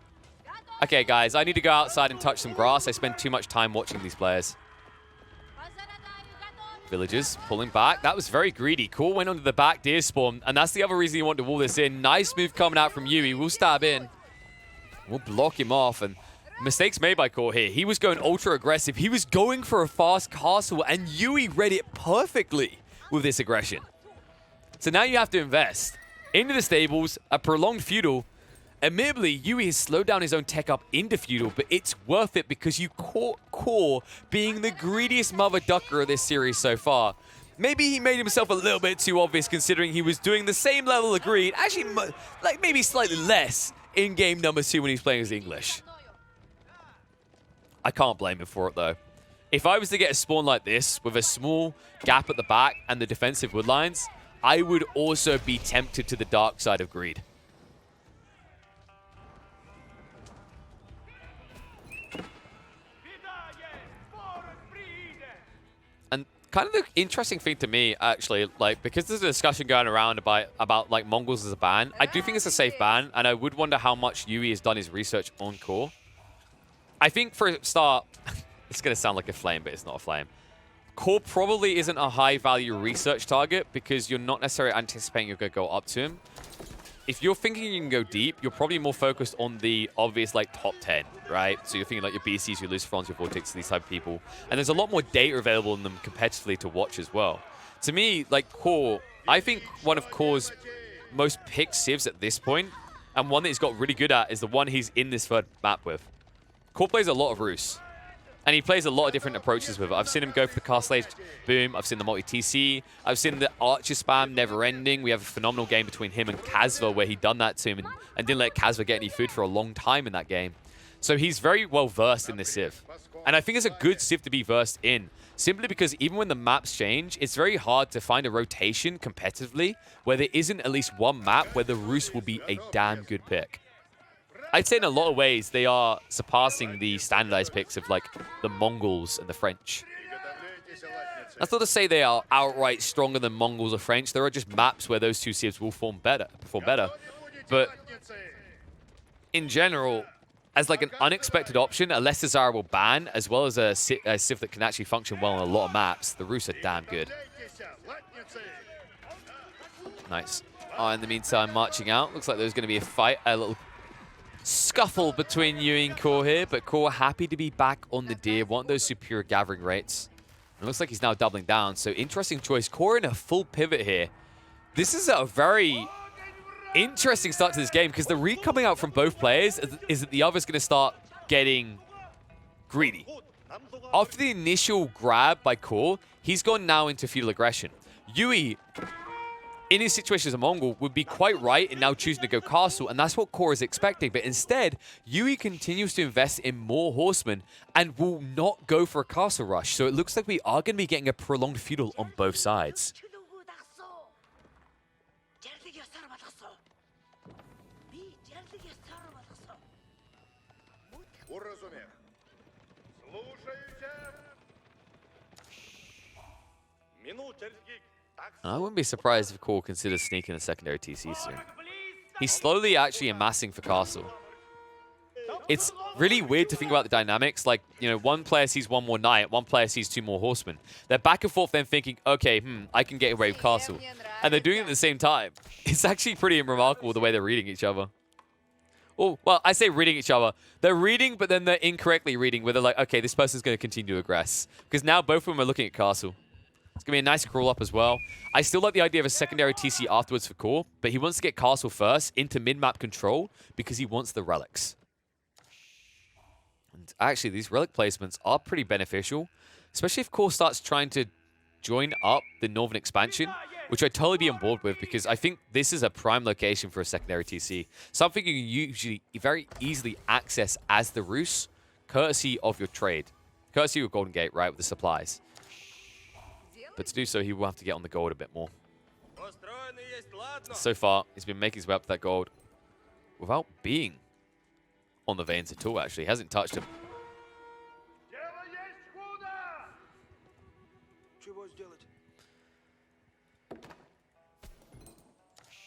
Okay, guys, I need to go outside and touch some grass. I spend too much time watching these players. Villagers pulling back. That was very greedy. CoRe went onto the back deer spawn, and that's the other reason you want to wall this in. Nice move coming out from Yui. We'll stab in. We'll block him off, and mistakes made by CoRe here. He was going ultra aggressive. He was going for a fast castle, and Yui read it perfectly with this aggression. So now you have to invest into the stables, a prolonged feudal. Admittedly, Yui has slowed down his own tech up into feudal, but it's worth it because you caught CoRe being the greediest mother ducker of this series so far. Maybe he made himself a little bit too obvious considering he was doing the same level of greed, actually like maybe slightly less in game number 2 when he's playing as English. I can't blame him for it though. If I was to get a spawn like this with a small gap at the back and the defensive woodlines, I would also be tempted to the dark side of greed. And kind of the interesting thing to me, actually, like, because there's a discussion going around about like Mongols as a ban, I do think it's a safe ban, and I would wonder how much Yui has done his research on CoRe. I think for a start, it's going to sound like a flame, but it's not a flame. CoRe probably isn't a high-value research target because you're not necessarily anticipating you're going to go up to him. If you're thinking you can go deep, you're probably more focused on the obvious, like, top 10, right? So you're thinking, like, your BCs, your Lucifrons, your Vortex, these type of people. And there's a lot more data available in them competitively to watch as well. To me, like, CoRe, I think one of CoRe's most picked civs at this point, and one that he's got really good at, is the one he's in this third map with. CoRe plays a lot of Rus. And he plays a lot of different approaches with it. I've seen him go for the Castle Age boom. I've seen the multi-TC. I've seen the Archer spam never-ending. We have a phenomenal game between him and Kazva where he done that to him and didn't let Kazva get any food for a long time in that game. So he's very well-versed in this Civ. And I think it's a good Civ to be versed in, simply because even when the maps change, it's very hard to find a rotation competitively where there isn't at least one map where the Rus will be a damn good pick. I'd say in a lot of ways, they are surpassing the standardized picks of, like, the Mongols and the French. That's not to say they are outright stronger than Mongols or French. There are just maps where those two civs will perform better. But in general, as, like, an unexpected option, a less desirable ban, as well as a civ that can actually function well on a lot of maps, the Rus are damn good. Nice. Oh, in the meantime, marching out. Looks like there's going to be a fight, a little scuffle between Yui and CoRe here, but CoRe happy to be back on the deer, want those superior gathering rates. It looks like he's now doubling down, so interesting choice. CoRe in a full pivot here. This is a very interesting start to this game, because the read coming out from both players is that the other's going to start getting greedy. After the initial grab by CoRe, he's gone now into feudal aggression. Yui, in his situation as a Mongol, would be quite right in now choosing to go castle, and that's what CoRe is expecting. But instead, Yui continues to invest in more horsemen and will not go for a castle rush. So it looks like we are going to be getting a prolonged feudal on both sides. I wouldn't be surprised if CoRe considers sneaking a secondary TC soon. He's slowly actually amassing for castle. It's really weird to think about the dynamics. Like, you know, one player sees one more knight, one player sees two more horsemen. They're back and forth then thinking, okay, I can get away with castle. And they're doing it at the same time. It's actually pretty remarkable the way they're reading each other. Oh, well, I say reading each other. They're reading, but then they're incorrectly reading, where they're like, okay, this person's going to continue to aggress. Because now both of them are looking at castle. It's going to be a nice crawl up as well. I still like the idea of a secondary TC afterwards for CoRe, but he wants to get castle first into mid-map control because he wants the relics. And actually, these relic placements are pretty beneficial, especially if CoRe starts trying to join up the northern expansion, which I'd totally be on board with because I think this is a prime location for a secondary TC. Something you can usually very easily access as the Rus, courtesy of your trade. Courtesy of your Golden Gate, right, with the supplies. But to do so, he will have to get on the gold a bit more. So far, he's been making his way up to that gold without being on the veins at all, actually. He hasn't touched him.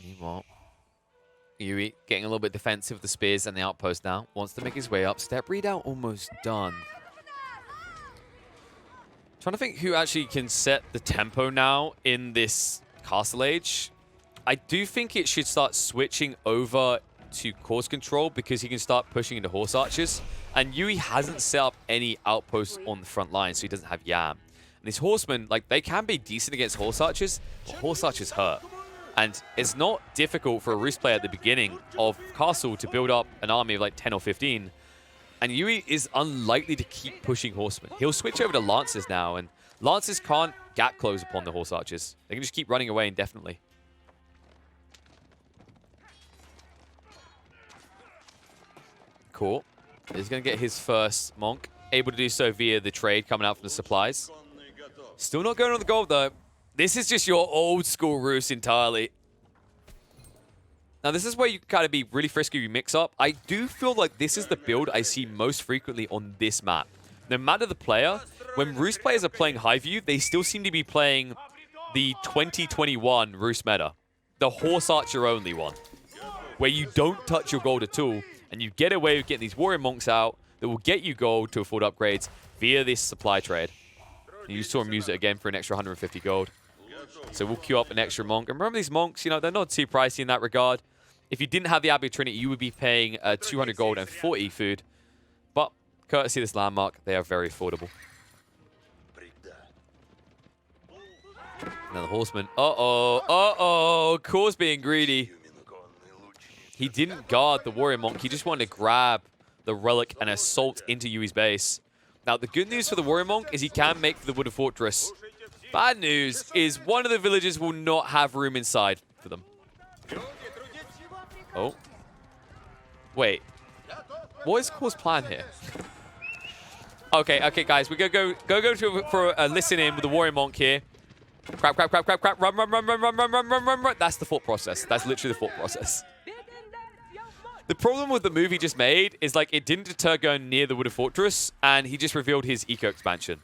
Meanwhile, Yui getting a little bit defensive with the spears and the outpost now. Wants to make his way up. Step readout almost done. Trying to think who actually can set the tempo now in this Castle Age. I do think it should start switching over to course control because he can start pushing into horse archers. And Yui hasn't set up any outposts on the front line, so he doesn't have Yam. And these horsemen, like, they can be decent against horse archers, but horse archers hurt. And it's not difficult for a Rus player at the beginning of Castle to build up an army of like 10 or 15. And Yui is unlikely to keep pushing horsemen. He'll switch over to Lancers now, and Lancers can't gap close upon the horse archers. They can just keep running away indefinitely. CoRe is going to get his first Monk. Able to do so via the trade coming out from the supplies. Still not going on the gold, though. This is just your old school Rus entirely. Now, this is where you kind of be really frisky with mix-up. I do feel like this is the build I see most frequently on this map. No matter the player, when Rus players are playing High View, they still seem to be playing the 2021 Rus meta. The Horse Archer only one. Where you don't touch your gold at all, and you get away with getting these Warrior Monks out that will get you gold to afford upgrades via this supply trade. And you saw him use it again for an extra 150 gold. So we'll queue up an extra monk. And remember these monks, you know, they're not too pricey in that regard. If you didn't have the Abbey of Trinity, you would be paying 200 gold and 40 food. But courtesy of this landmark, they are very affordable. Now the horseman. Uh-oh. CoRe's being greedy. He didn't guard the warrior monk. He just wanted to grab the relic and assault into Yui's base. Now, the good news for the warrior monk is he can make for the Wooded Fortress. Bad news is one of the villages will not have room inside for them. Oh. Wait. What is CoRe's plan here? Okay, guys. We're going to go for a listen in with the warrior monk here. Crap. Run. That's the thought process. That's literally the thought process. The problem with the move he just made is, like, it didn't deter going near the Wooded Fortress, and he just revealed his eco expansion.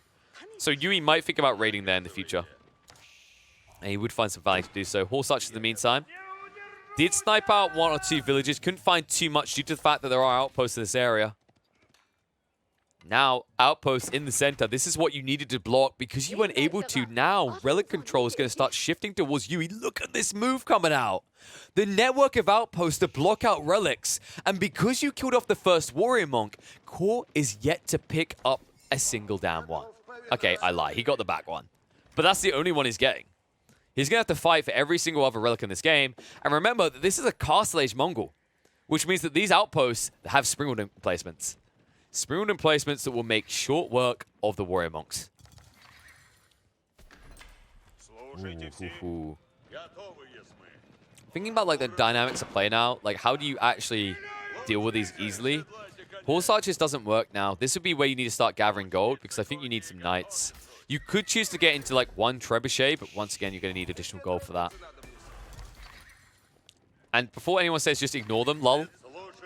So Yui might think about raiding there in the future. And he would find some value to do so. Horse Archers in the meantime did snipe out 1 or 2 villages. Couldn't find too much due to the fact that there are outposts in this area. Now, outposts in the center. This is what you needed to block because you weren't able to. Now, relic control is going to start shifting towards Yui. Look at this move coming out. The network of outposts to block out relics. And because you killed off the first warrior monk, CoRe is yet to pick up a single damn one. Okay, I lie. He got the back one. But that's the only one he's getting. He's going to have to fight for every single other relic in this game. And remember that this is a Castle Age Mongol, which means that these outposts have Springald emplacements. Springald emplacements that will make short work of the warrior monks. Ooh. Thinking about, like, the dynamics of play now, like, how do you actually deal with these easily? Horse Archers doesn't work now. This would be where you need to start gathering gold, because I think you need some knights. You could choose to get into, like, 1 trebuchet, but once again, you're going to need additional gold for that. And before anyone says just ignore them, lol.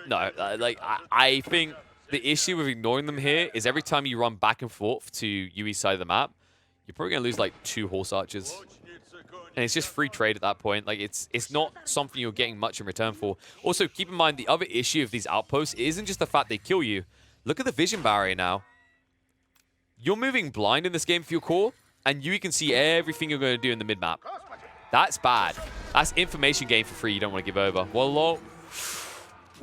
No, like, I think the issue with ignoring them here is every time you run back and forth to Yui's side of the map, you're probably going to lose, like, 2 Horse Archers. And it's just free trade at that point. Like, it's not something you're getting much in return for. Also, keep in mind, the other issue of these outposts isn't just the fact they kill you. Look at the vision barrier now. You're moving blind in this game for your CoRe, and Yui can see everything you're going to do in the mid-map. That's bad. That's information gain for free you don't want to give over. Wololo.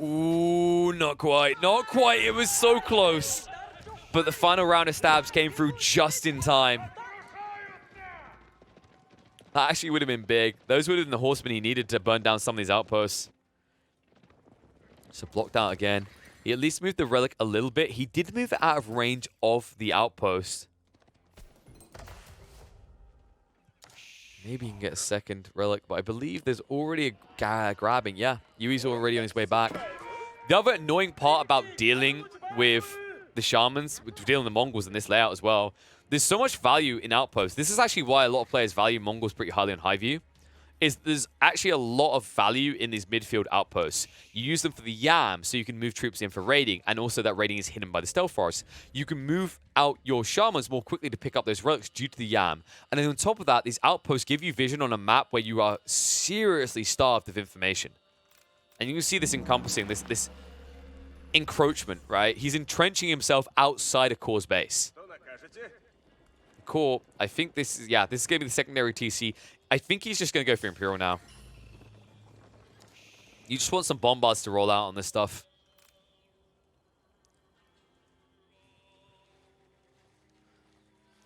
Ooh, not quite. Not quite. It was so close. But the final round of stabs came through just in time. That actually would have been big. Those would have been the horsemen he needed to burn down some of these outposts. So blocked out again. He at least moved the relic a little bit. He did move it out of range of the outpost. Maybe he can get a second relic, but I believe there's already a grabbing. Yeah, Yui's already on his way back. The other annoying part about dealing with the shamans, dealing with the Mongols in this layout as well, there's so much value in outposts. This is actually why a lot of players value Mongols pretty highly on high view. There's actually a lot of value in these midfield outposts. You use them for the Yam, so you can move troops in for raiding, and also that raiding is hidden by the stealth forest. You can move out your shamans more quickly to pick up those relics due to the Yam. And then on top of that, these outposts give you vision on a map where you are seriously starved of information. And you can see this encompassing, this encroachment, right? He's entrenching himself outside of CoRe's base. CoRe, I think this is going to be the secondary TC. I think he's just going to go for Imperial now. You just want some bombards to roll out on this stuff.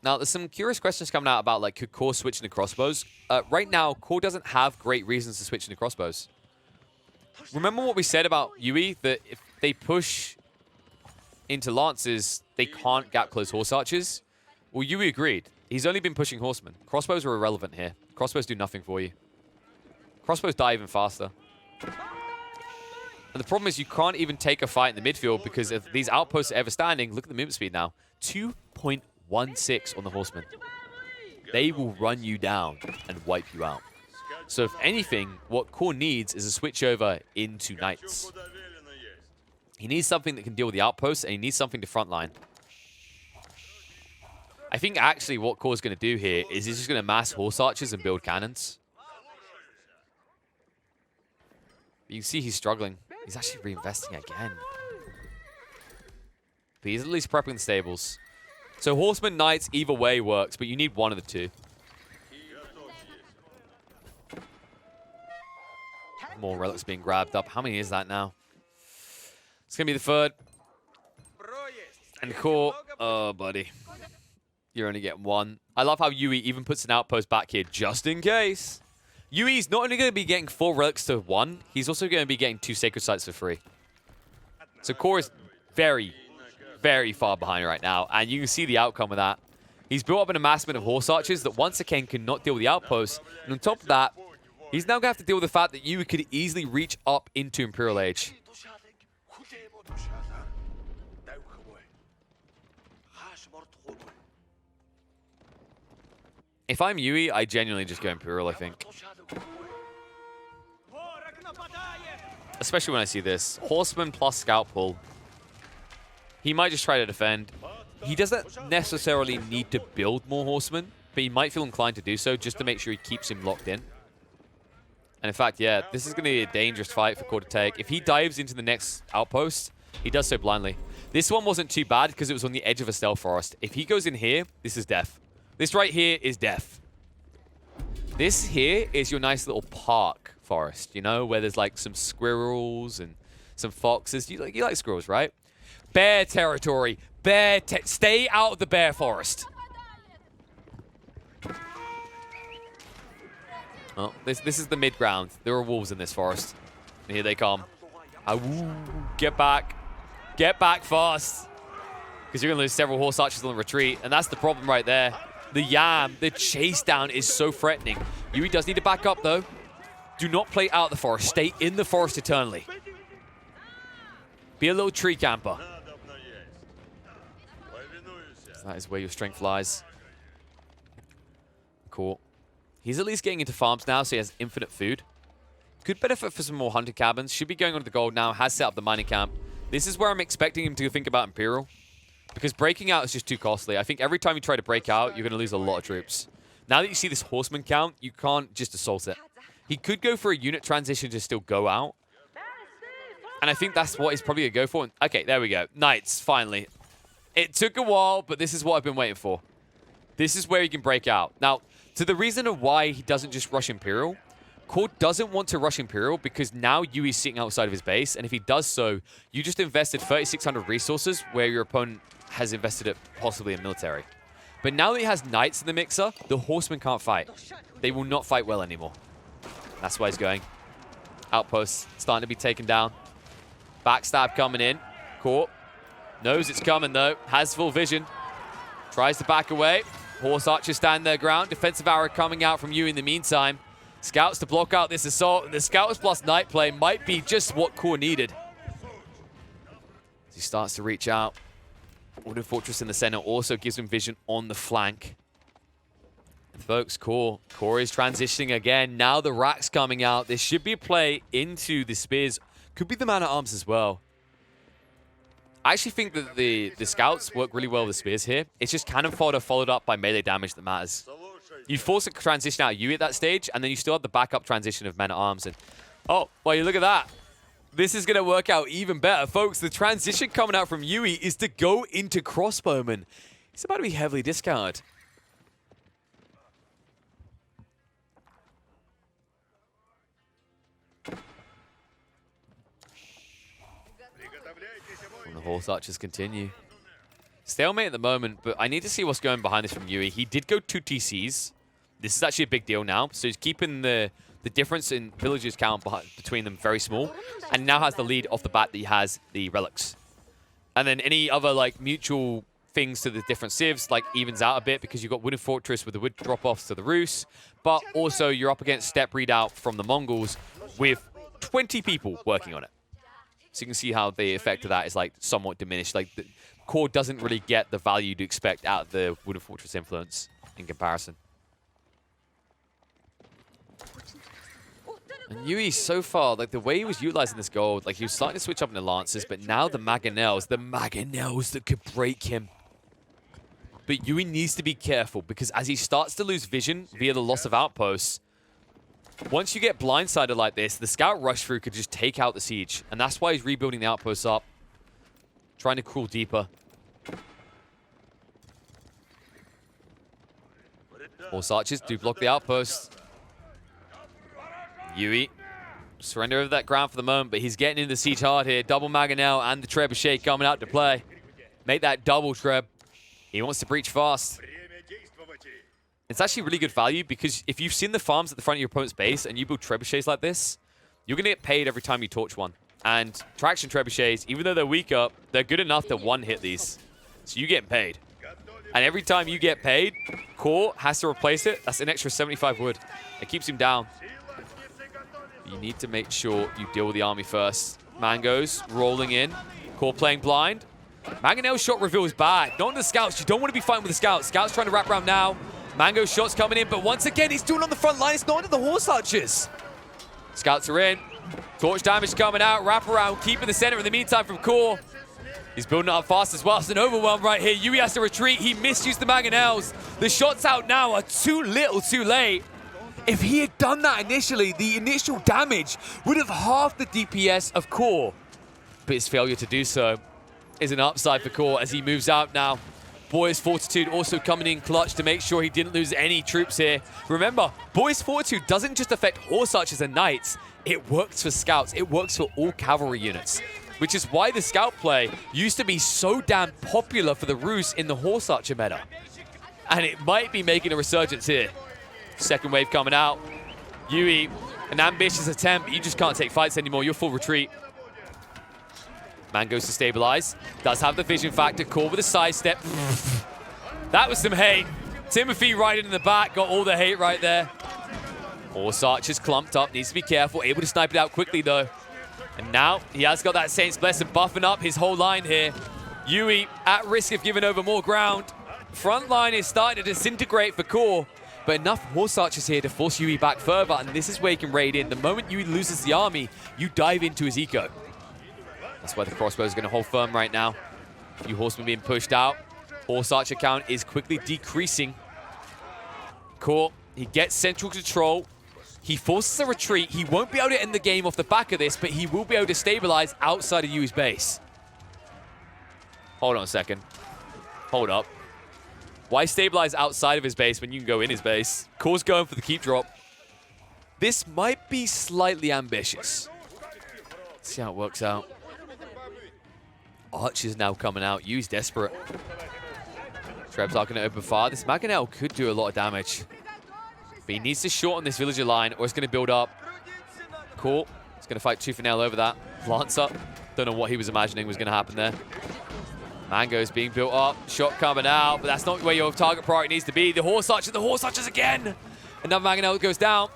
Now, there's some curious questions coming out about, like, could CoRe switch into crossbows? Right now, CoRe doesn't have great reasons to switch into crossbows. Remember what we said about Yui? That if they push into lances, they can't gap close horse archers? Well, Yui agreed. He's only been pushing horsemen. Crossbows are irrelevant here. Crossbows do nothing for you. Crossbows die even faster. And the problem is you can't even take a fight in the midfield because if these outposts are ever standing, look at the movement speed now. 2.16 on the horsemen. They will run you down and wipe you out. So if anything, what CoRe needs is a switch over into knights. He needs something that can deal with the outposts, and he needs something to frontline. I think actually what CoRe's going to do here is he's just going to mass horse archers and build cannons. But you can see he's struggling. He's actually reinvesting again. But he's at least prepping the stables. So Horseman, Knights, either way works, but you need one of the two. More relics being grabbed up. How many is that now? It's going to be the third. And CoRe. Oh, buddy. You're only getting one. I love how Yui even puts an outpost back here just in case. Yui's not only going to be getting 4 relics to 1, he's also going to be getting 2 sacred sites for free. So CoRe is very, very far behind right now. And you can see the outcome of that. He's built up an amassment of horse archers that once again cannot deal with the outposts. And on top of that, he's now going to have to deal with the fact that Yui could easily reach up into Imperial Age. If I'm Yui, I genuinely just go Imperial, I think. Especially when I see this. Horseman plus Scout pull. He might just try to defend. He doesn't necessarily need to build more Horsemen, but he might feel inclined to do so just to make sure he keeps him locked in. And in fact, yeah, this is going to be a dangerous fight for CoRe to take. If he dives into the next outpost, he does so blindly. This one wasn't too bad because it was on the edge of a stealth forest. If he goes in here, this is death. This right here is death. This here is your nice little park forest, you know, where there's like some squirrels and some foxes. You like squirrels, right? Bear territory. Stay out of the bear forest. Oh, this is the mid ground. There are wolves in this forest. And here they come. Get back. Get back fast. Because you're going to lose several horse archers on the retreat. And that's the problem right there. The Yam, the chase down is so threatening. Yui does need to back up, though. Do not play out the forest. Stay in the forest eternally. Be a little tree camper. That is where your strength lies. Cool. He's at least getting into farms now, so he has infinite food. Could benefit for some more hunter cabins. Should be going on to the gold now. Has set up the mining camp. This is where I'm expecting him to think about Imperial. Because breaking out is just too costly. I think every time you try to break out, you're going to lose a lot of troops. Now that you see this horseman count, you can't just assault it. He could go for a unit transition to still go out. And I think that's what he's probably going to go for. Okay, there we go. Knights, finally. It took a while, but this is what I've been waiting for. This is where he can break out. Now, to the reason of why he doesn't just rush Imperial, CoRe doesn't want to rush Imperial because now Yui's sitting outside of his base, and if he does so, you just invested 3,600 resources where your opponent has invested it possibly in military. But now that he has Knights in the mixer, the Horsemen can't fight. They will not fight well anymore. That's why he's going. Outposts starting to be taken down. Backstab coming in. CoRe knows it's coming though. Has full vision. Tries to back away. Horse archers stand their ground. Defensive arrow coming out from Yui in the meantime. Scouts to block out this assault. And the Scouts plus Knight play might be just what CoRe needed. As he starts to reach out. Wooden Fortress in the center also gives him vision on the flank. And folks, CoRe is transitioning again. Now the Rack's coming out. This should be a play into the spears. Could be the man-at-arms as well. I actually think that the Scouts work really well with the spears here. It's just cannon fodder followed up by melee damage that matters. You force a transition out of Yui at that stage, and then you still have the backup transition of men-at-arms. And oh, well, you look at that. This is going to work out even better. Folks, the transition coming out from Yui is to go into Crossbowman. He's about to be heavily discounted. And the horse archers continue. Stalemate at the moment, but I need to see what's going behind this from Yui. He did go 2 TCs. This is actually a big deal now. So he's keeping the difference in villagers count between them very small. And now has the lead off the bat that he has the relics. And then any other like mutual things to the different civs like evens out a bit because you've got Wooden Fortress with the wood drop-offs to the Rus. But also you're up against step readout from the Mongols with 20 people working on it. So you can see how the effect of that is like somewhat diminished. Like the CoRe doesn't really get the value to expect out of the Wooden Fortress influence in comparison. And Yui, so far, like the way he was utilizing this gold, like he was starting to switch up into Lancers, but now the Mangonels that could break him. But Yui needs to be careful because as he starts to lose vision via the loss of outposts, once you get blindsided like this, the Scout rush through could just take out the siege. And that's why he's rebuilding the outposts up, trying to crawl deeper. Horse archers do block the outpost. Yui, surrender over that ground for the moment, but he's getting into the siege hard here. Double Mangonel and the Trebuchet coming out to play. Make that double Treb. He wants to breach fast. It's actually really good value because if you've seen the farms at the front of your opponent's base and you build Trebuchets like this, you're going to get paid every time you torch one. And traction Trebuchets, even though they're weaker, they're good enough to one-hit these. So you get paid. And every time you get paid, CoRe has to replace it. That's an extra 75 wood. It keeps him down. You need to make sure you deal with the army first. Mango's rolling in. CoRe playing blind. Mangonel's shot reveal is bad. Not on the scouts. You don't want to be fighting with the scouts. Scouts trying to wrap around now. Mango's shot's coming in, but once again, he's doing on the front line. It's not into the horse archers. Scouts are in. Torch damage coming out. Wrap around, keeping the center in the meantime from CoRe. He's building up fast as well. It's an overwhelm right here. Yui has to retreat. He misused the Mangonels. The shots out now are too little, too late. If he had done that initially, the initial damage would have halved the DPS of CoRe. But his failure to do so is an upside for CoRe as he moves out now. Boy's Fortitude also coming in clutch to make sure he didn't lose any troops here. Remember, Boy's Fortitude doesn't just affect horse archers and knights. It works for scouts. It works for all cavalry units, which is why the scout play used to be so damn popular for the Rus in the horse archer meta. And it might be making a resurgence here. Second wave coming out. Yui, an ambitious attempt. You just can't take fights anymore. You're full retreat. Man goes to stabilize. Does have the vision factor. CoRe with a sidestep. That was some hate. Timothy right in the back. Got all the hate right there. Horse archers clumped up. Needs to be careful. Able to snipe it out quickly though. And now he has got that Saint's Blessing buffing up his whole line here. Yui at risk of giving over more ground. Front line is starting to disintegrate for CoRe. But enough horse archers here to force Yui back further. And this is where he can raid in. The moment Yui loses the army, you dive into his eco. That's why the crossbow is going to hold firm right now. A few horsemen being pushed out. Horse archer count is quickly decreasing. CoRe, he gets central control. He forces a retreat. He won't be able to end the game off the back of this, but he will be able to stabilize outside of Yui's base. Hold on a second. Hold up. Why stabilize outside of his base when you can go in his base? CoRe's going for the keep drop. This might be slightly ambitious. Let's see how it works out. Archer's now coming out. Yui's desperate. Trebs are going to open fire. This Mangonel could do a lot of damage. But he needs to shorten this villager line or it's going to build up. CoRe. He's going to fight tooth and nail over that. Lance up. Don't know what he was imagining was going to happen there. Mango's being built up. Shot coming out. But that's not where your target priority needs to be. The horse archers again. Another Mangonel goes down.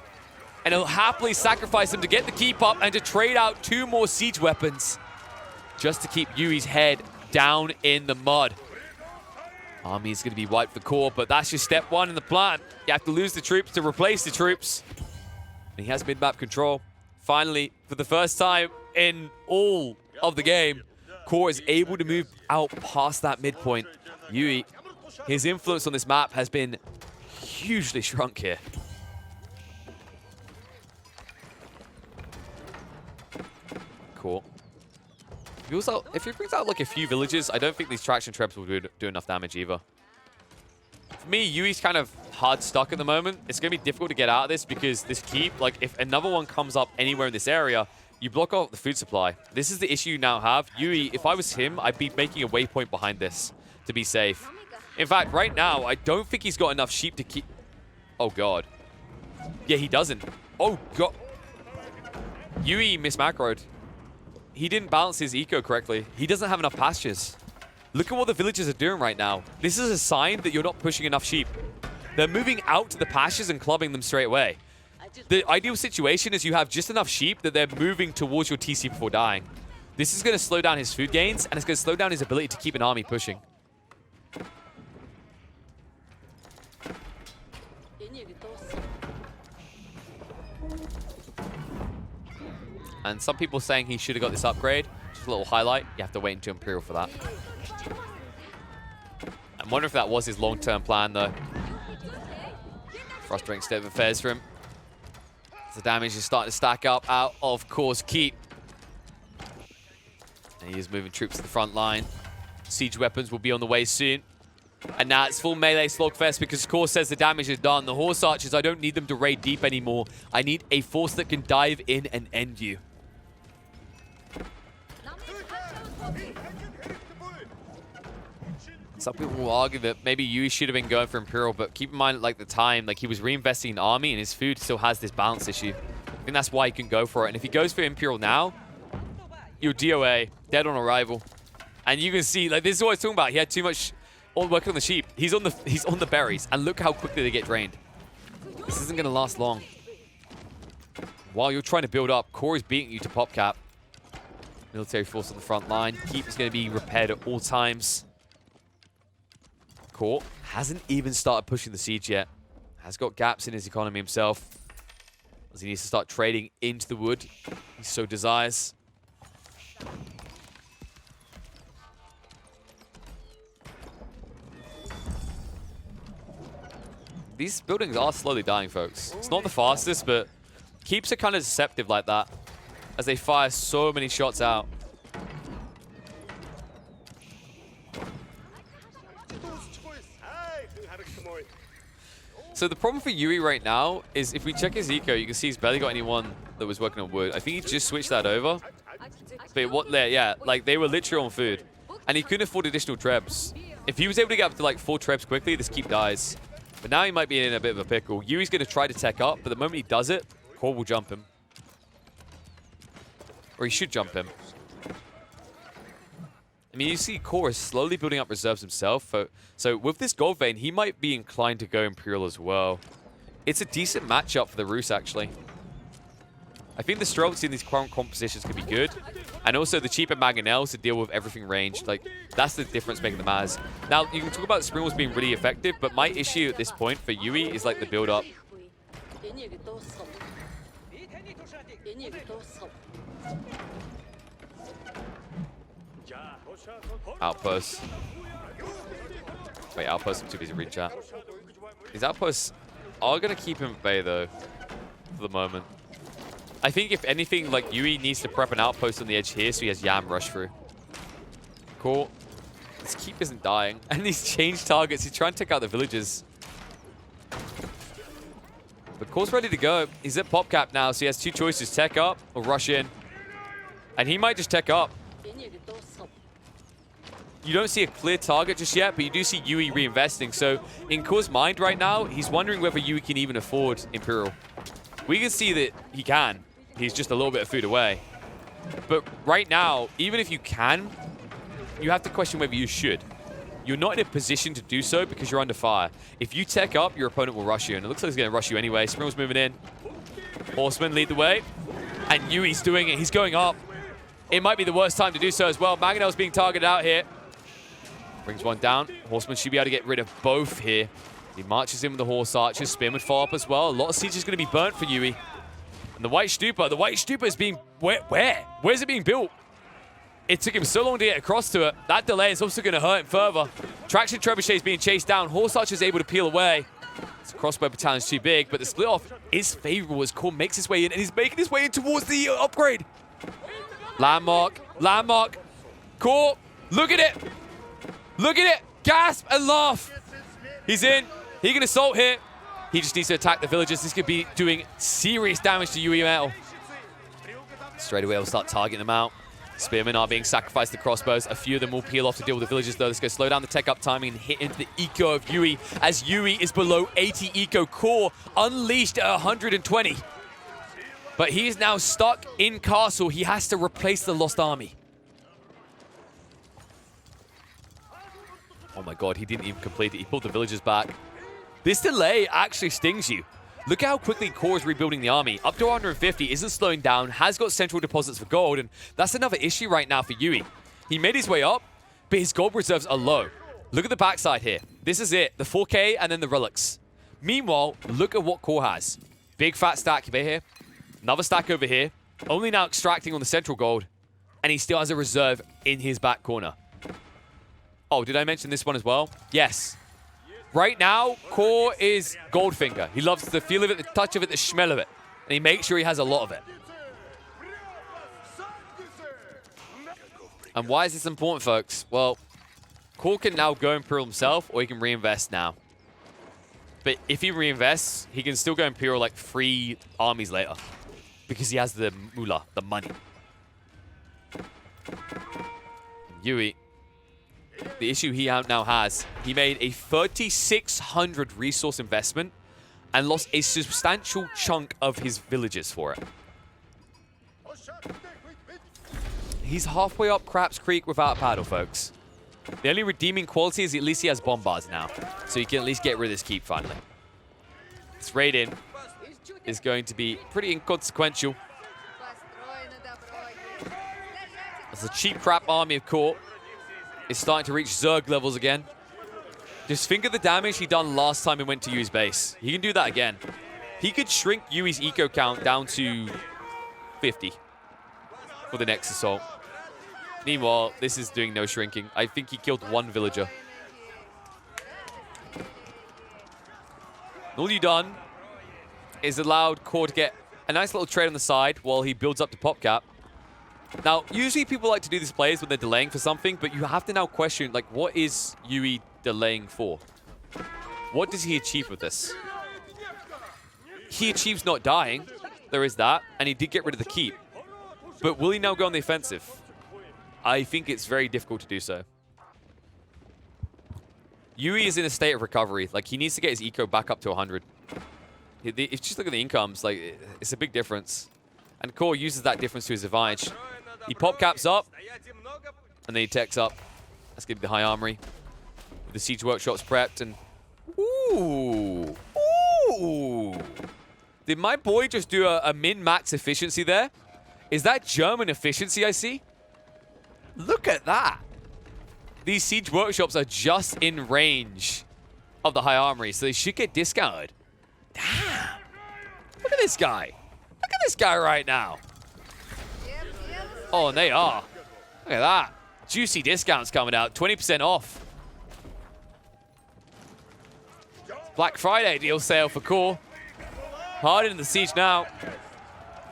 And he'll happily sacrifice him to get the keep up and to trade out 2 more siege weapons. Just to keep Yui's head down in the mud. Army is going to be wiped for CoRe, but that's just step 1 in the plan. You have to lose the troops to replace the troops. And he has mid-map control. Finally, for the first time in all of the game, CoRe is able to move out past that midpoint. Yui, his influence on this map has been hugely shrunk here. CoRe. If he brings out like a few villages, I don't think these traction trebs will do enough damage either. For me, Yui's kind of hard stuck at the moment. It's going to be difficult to get out of this because this keep, like if another one comes up anywhere in this area, you block off the food supply. This is the issue you now have. Yui, if I was him, I'd be making a waypoint behind this to be safe. In fact, right now, I don't think he's got enough sheep to keep... Oh, God. Yeah, he doesn't. Oh, God. Yui mismacroed. He didn't balance his eco correctly. He doesn't have enough pastures. Look at what the villagers are doing right now. This is a sign that you're not pushing enough sheep. They're moving out to the pastures and clubbing them straight away. The ideal situation is you have just enough sheep that they're moving towards your TC before dying. This is going to slow down his food gains, and it's going to slow down his ability to keep an army pushing. And some people saying he should have got this upgrade. Just a little highlight. You have to wait until Imperial for that. I'm wondering if that was his long-term plan, though. Frustrating state of affairs for him. The damage is starting to stack up out of CoRe's keep. And he is moving troops to the front line. Siege weapons will be on the way soon. And now it's full melee slugfest because CoRe says the damage is done. The Horse Archers, I don't need them to raid deep anymore. I need a force that can dive in and end you. Some people will argue that maybe Yui should have been going for Imperial, but keep in mind, like, the time, like, he was reinvesting in army and his food still has this balance issue. I think that's why he can go for it. And if he goes for Imperial now, you're DOA, dead on arrival. And you can see, like, this is what I was talking about. He had too much work on the sheep. He's on the berries, and look how quickly they get drained. This isn't going to last long. While you're trying to build up, CoRe is beating you to pop cap. Military force on the front line. Keep is going to be repaired at all times. CoRe hasn't even started pushing the siege yet. Has got gaps in his economy himself, as he needs to start trading into the wood he so desires. These buildings are slowly dying, folks. It's not the fastest, but keeps are kind of deceptive like that, as they fire so many shots out. So the problem for Yui right now is if we check his eco, you can see he's barely got anyone that was working on wood. I think he just switched that over. But what, yeah, like they were literally on food. And he couldn't afford additional trebs. If he was able to get up to like 4 trebs quickly, this keep dies. But now he might be in a bit of a pickle. Yui's going to try to tech up, but the moment he does it, CoRe will jump him. Or he should jump him. I mean, you see CoRe is slowly building up reserves himself. So with this gold vein, he might be inclined to go Imperial as well. It's a decent matchup for the Rus, actually. I think the strokes in these current compositions could be good. And also the cheaper mangonels to deal with everything ranged. Like, that's the difference making them as. Now, you can talk about the spring walls being really effective, but my issue at this point for Yui is like the build-up. Outposts. Wait, outposts, I'm too busy to read chat. These outposts are going to keep him at bay, though, for the moment. I think, if anything, like, Yui needs to prep an outpost on the edge here so he has Yam rush through. Cool. This keep isn't dying. And he's changed targets. He's trying to take out the villagers. But CoRe's ready to go. He's at pop cap now, so he has 2 choices. Tech up or rush in. And he might just tech up. You don't see a clear target just yet, but you do see Yui reinvesting. So in CoRe's mind right now, he's wondering whether Yui can even afford Imperial. We can see that he can. He's just a little bit of food away. But right now, even if you can, you have to question whether you should. You're not in a position to do so because you're under fire. If you tech up, your opponent will rush you, and it looks like he's going to rush you anyway. Springel's moving in. Horsemen lead the way. And Yui's doing it. He's going up. It might be the worst time to do so as well. Mangonel's being targeted out here. Brings one down. Horseman should be able to get rid of both here. He marches in with the Horse Archers. Spearman follow up as well. A lot of siege is going to be burnt for Yui. And the White Stupa is being... Where? Where's it being built? It took him so long to get across to it. That delay is also going to hurt him further. Traction Trebuchet is being chased down. Horse Archer is able to peel away. This crossbow battalion is too big, but the split off is favorable as CoRe makes his way in, and he's making his way in towards the upgrade. Landmark. CoRe, look at it. Look at it. Gasp and laugh. He's in. He can assault here. He just needs to attack the villagers. This could be doing serious damage to YUImetal. Straight away, we'll start targeting them out. Spearmen are being sacrificed to crossbows. A few of them will peel off to deal with the villagers, though. This going to slow down the tech up timing and hit into the eco of Yui, as Yui is below 80 eco. CoRe unleashed at 120. But he is now stuck in castle. He has to replace the lost army. Oh my god, he didn't even complete it. He pulled the villagers back. This delay actually stings you. Look how quickly CoRe is rebuilding the army. Up to 150, isn't slowing down, has got central deposits for gold, and that's another issue right now for Yui. He made his way up, but his gold reserves are low. Look at the backside here. This is it. The 4K and then the relics. Meanwhile, look at what CoRe has. Big fat stack over here. Another stack over here. Only now extracting on the central gold. And he still has a reserve in his back corner. Oh, did I mention this one as well? Yes. Right now, CoRe is Goldfinger. He loves the feel of it, the touch of it, the smell of it. And he makes sure he has a lot of it. And why is this important, folks? Well, CoRe can now go Imperial himself, or he can reinvest now. But if he reinvests, he can still go Imperial like 3 armies later. Because he has the moolah, the money. Yui, the issue he now has, he made a 3,600 resource investment and lost a substantial chunk of his villages for it. He's halfway up Craps Creek without a paddle, folks. The only redeeming quality is at least he has bombards now. So he can at least get rid of this keep finally. This raid-in is going to be pretty inconsequential. As a cheap crap army of CoRe is starting to reach Zerg levels again. Just think of the damage he done last time he went to Yui's base. He can do that again. He could shrink Yui's eco count down to 50 for the next assault. Meanwhile, this is doing no shrinking. I think he killed 1 villager. All you've done is allowed CoRe to get a nice little trade on the side while he builds up to pop cap. Now, usually people like to do these plays when they're delaying for something, but you have to now question, like, what is Yui delaying for? What does he achieve with this? He achieves not dying. There is that. And he did get rid of the keep. But will he now go on the offensive? I think it's very difficult to do so. Yui is in a state of recovery. Like, he needs to get his eco back up to 100. If you just look at the incomes, like, it's a big difference. And CoRe uses that difference to his advantage. He pop caps up, and then he techs up. That's going to be the high armory. With the siege workshops prepped, and... Ooh! Ooh! Did my boy just do a min-max efficiency there? Is that German efficiency I see? Look at that! These siege workshops are just in range of the high armory, so they should get discounted. Damn! Look at this guy! Look at this guy right now! Oh, and they are. Look at that. Juicy discounts coming out. 20% off. Black Friday deal sale for CoRe. Hard into the siege now.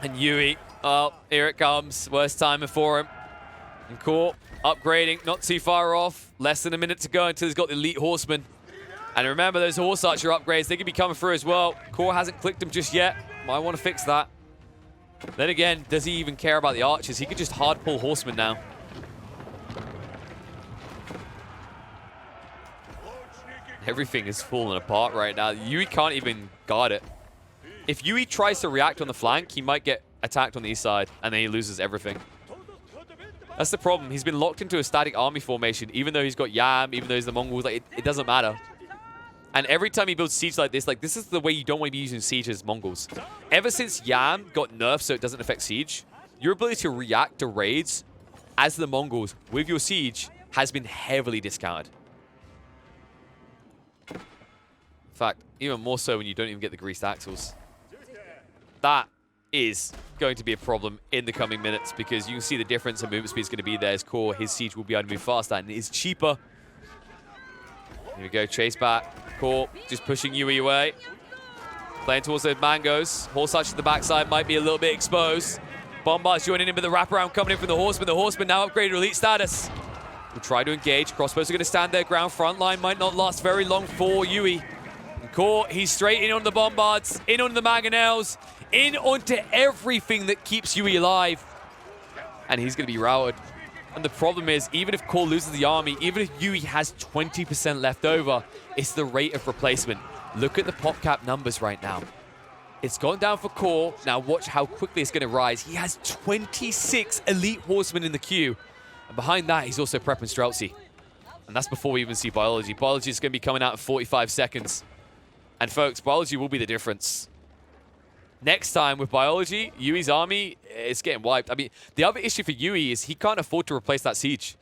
And Yui. Oh, here it comes. Worst timing for him. And CoRe upgrading. Not too far off. Less than a minute to go until he's got the elite horseman. And remember, those horse archer upgrades, they could be coming through as well. CoRe hasn't clicked them just yet. Might want to fix that. Then again, does he even care about the archers? He could just hard pull horsemen now. Everything is falling apart right now. Yui can't even guard it. If Yui tries to react on the flank, he might get attacked on the east side, and then he loses everything. That's the problem. He's been locked into a static army formation, even though he's got Yam, even though he's the Mongols. Like, it doesn't matter. And every time he builds siege like this is the way you don't want to be using siege as Mongols. Ever since Yam got nerfed so it doesn't affect siege, your ability to react to raids as the Mongols with your siege has been heavily discounted. In fact, even more so when you don't even get the greased axles. That is going to be a problem in the coming minutes because you can see the difference in movement speed is going to be there as CoRe. His siege will be able to move faster and it is cheaper. Here we go, chase back. CoRe just pushing Yui away. Playing towards those mangoes. Horse archer to the backside might be a little bit exposed. Bombard's joining in with the wraparound coming in from the Horseman. The Horseman now upgraded to elite status. We'll try to engage. Crossbows are going to stand their ground. Front line might not last very long for Yui. And CoRe, he's straight in on the Bombards, in on the Mangonels, in onto everything that keeps Yui alive. And he's going to be routed. And the problem is, even if CoRe loses the army, even if Yui has 20% left over, it's the rate of replacement. Look at the pop cap numbers right now. It's gone down for CoRe. Now watch how quickly it's going to rise. He has 26 elite horsemen in the queue. And behind that, he's also prepping Streltsy. And that's before we even see biology. Biology is going to be coming out in 45 seconds. And folks, biology will be the difference. Next time with biology, Yui's army is getting wiped. I mean, the other issue for Yui is he can't afford to replace that siege.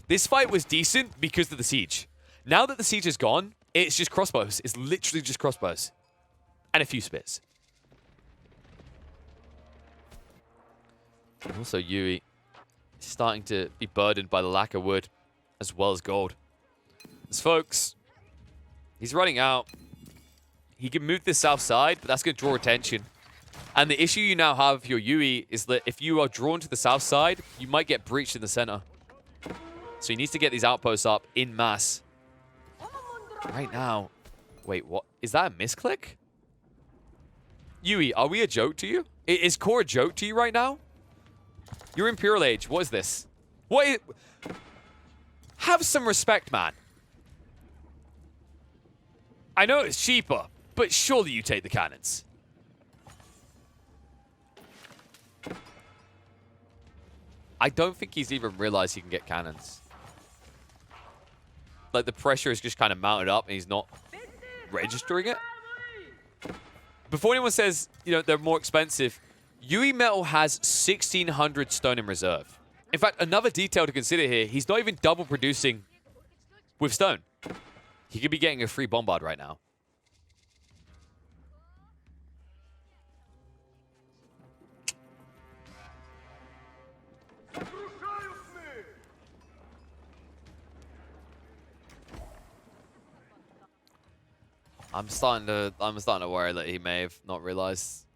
This fight was decent because of the siege. Now that the siege is gone, it's just crossbows. It's literally just crossbows. And a few spits. And also Yui is starting to be burdened by the lack of wood as well as gold. As folks, he's running out. He can move to the south side, but that's going to draw attention. And the issue you now have with your Yui is that if you are drawn to the south side, you might get breached in the center. So he needs to get these outposts up in mass. Right now. Wait, what? Is that a misclick? Yui, are we a joke to you? Is CoRe a joke to you right now? You're Imperial Age. What is this? What is... Have some respect, man. I know it's cheaper, but surely you take the cannons. I don't think he's even realized he can get cannons. Like, the pressure is just kind of mounted up and he's not registering it. Before anyone says, you know, they're more expensive, YUImetal has 1,600 stone in reserve. In fact, another detail to consider here, he's not even double producing with stone. He could be getting a free bombard right now. I'm starting to worry that he may have not realized.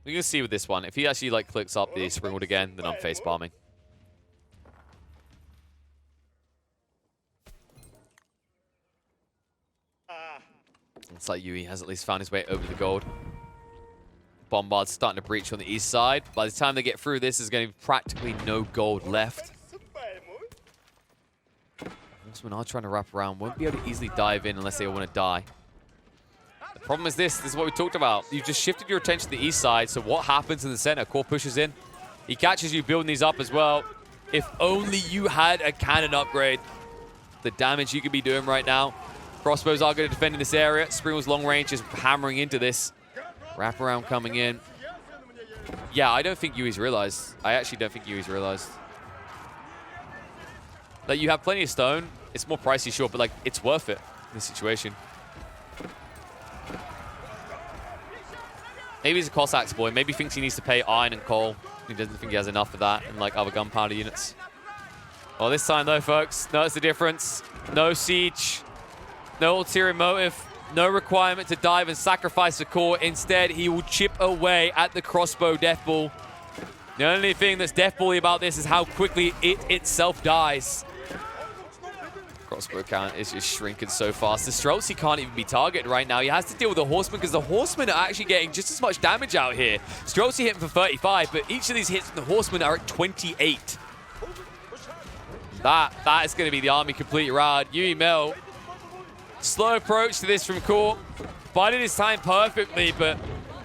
We're gonna see with this one. If he actually like clicks up the springwood again, then I'm face bombing. Looks like Yui has at least found his way over the gold. Bombard's starting to breach on the east side. By the time they get through this, there's going to be practically no gold left. Horsemen are trying to wrap around. Won't be able to easily dive in unless they want to die. The problem is this. This is what we talked about. You've just shifted your attention to the east side. So what happens in the center? CoRe pushes in. He catches you building these up as well. If only you had a cannon upgrade. The damage you could be doing right now. Crossbows are good at defending this area. Springwell's long range is hammering into this. Wraparound coming in. Yeah, I don't think Yui's realized. I actually don't think Yui's realized. Like, you have plenty of stone. It's more pricey, sure, but like, it's worth it in this situation. Maybe he's a Cossack's boy. Maybe he thinks he needs to pay iron and coal. He doesn't think he has enough of that and like other gunpowder units. Well, this time though, folks, notice the difference. No siege. No ulterior motive. No requirement to dive and sacrifice the CoRe. Instead, he will chip away at the crossbow death ball. The only thing that's death bally about this is how quickly it itself dies. Crossbow count is just shrinking so fast. The Streltsy can't even be targeted right now. He has to deal with the Horsemen because the Horsemen are actually getting just as much damage out here. Streltsy hitting for 35, but each of these hits from the Horsemen are at 28. That is going to be the army completely routed. YUImetal, slow approach to this from CoRe. Biding his time perfectly, but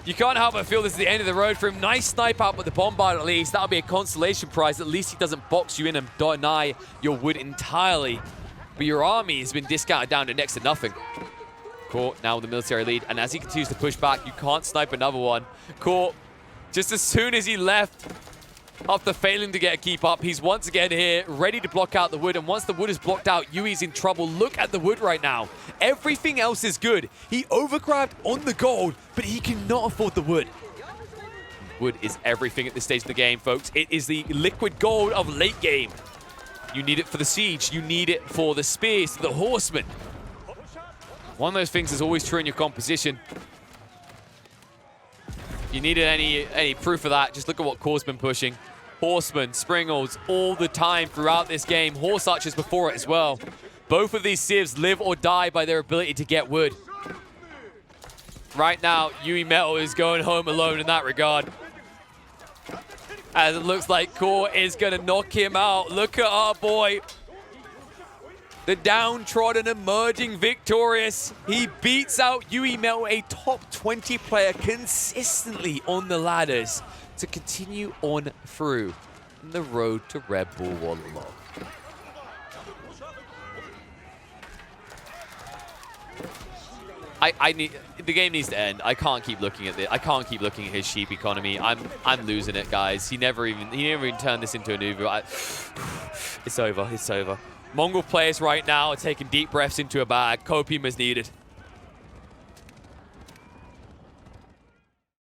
you can't help but feel this is the end of the road for him. Nice snipe out with the bombard at least. That'll be a consolation prize. At least he doesn't box you in and deny your wood entirely. But your army has been discounted down to next to nothing. CoRe now with the military lead, and as he continues to push back, you can't snipe another one. CoRe, just as soon as he left, after failing to get a keep up, he's once again here, ready to block out the wood. And once the wood is blocked out, Yui's in trouble. Look at the wood right now. Everything else is good. He overgrabbed on the gold, but he cannot afford the wood. Wood is everything at this stage of the game, folks. It is the liquid gold of late game. You need it for the siege. You need it for the spears, the horsemen. One of those things is always true in your composition. If you needed any proof of that, just look at what CoRe's been pushing. Horsemen, Springles, all the time throughout this game. Horse Archers before it as well. Both of these civs live or die by their ability to get wood. Right now, YUImetal is going home alone in that regard. As it looks like CoRe is going to knock him out. Look at our boy. The downtrodden emerging victorious. He beats out YUImetal, a top 20 player, consistently on the ladders to continue on through the road to RedBull Wololo. The game needs to end. I can't keep looking at this. I can't keep looking at his sheep economy. I'm losing it, guys. He never even turned this into an Uber. It's over. It's over. Mongol players right now are taking deep breaths into a bag. Copium is needed.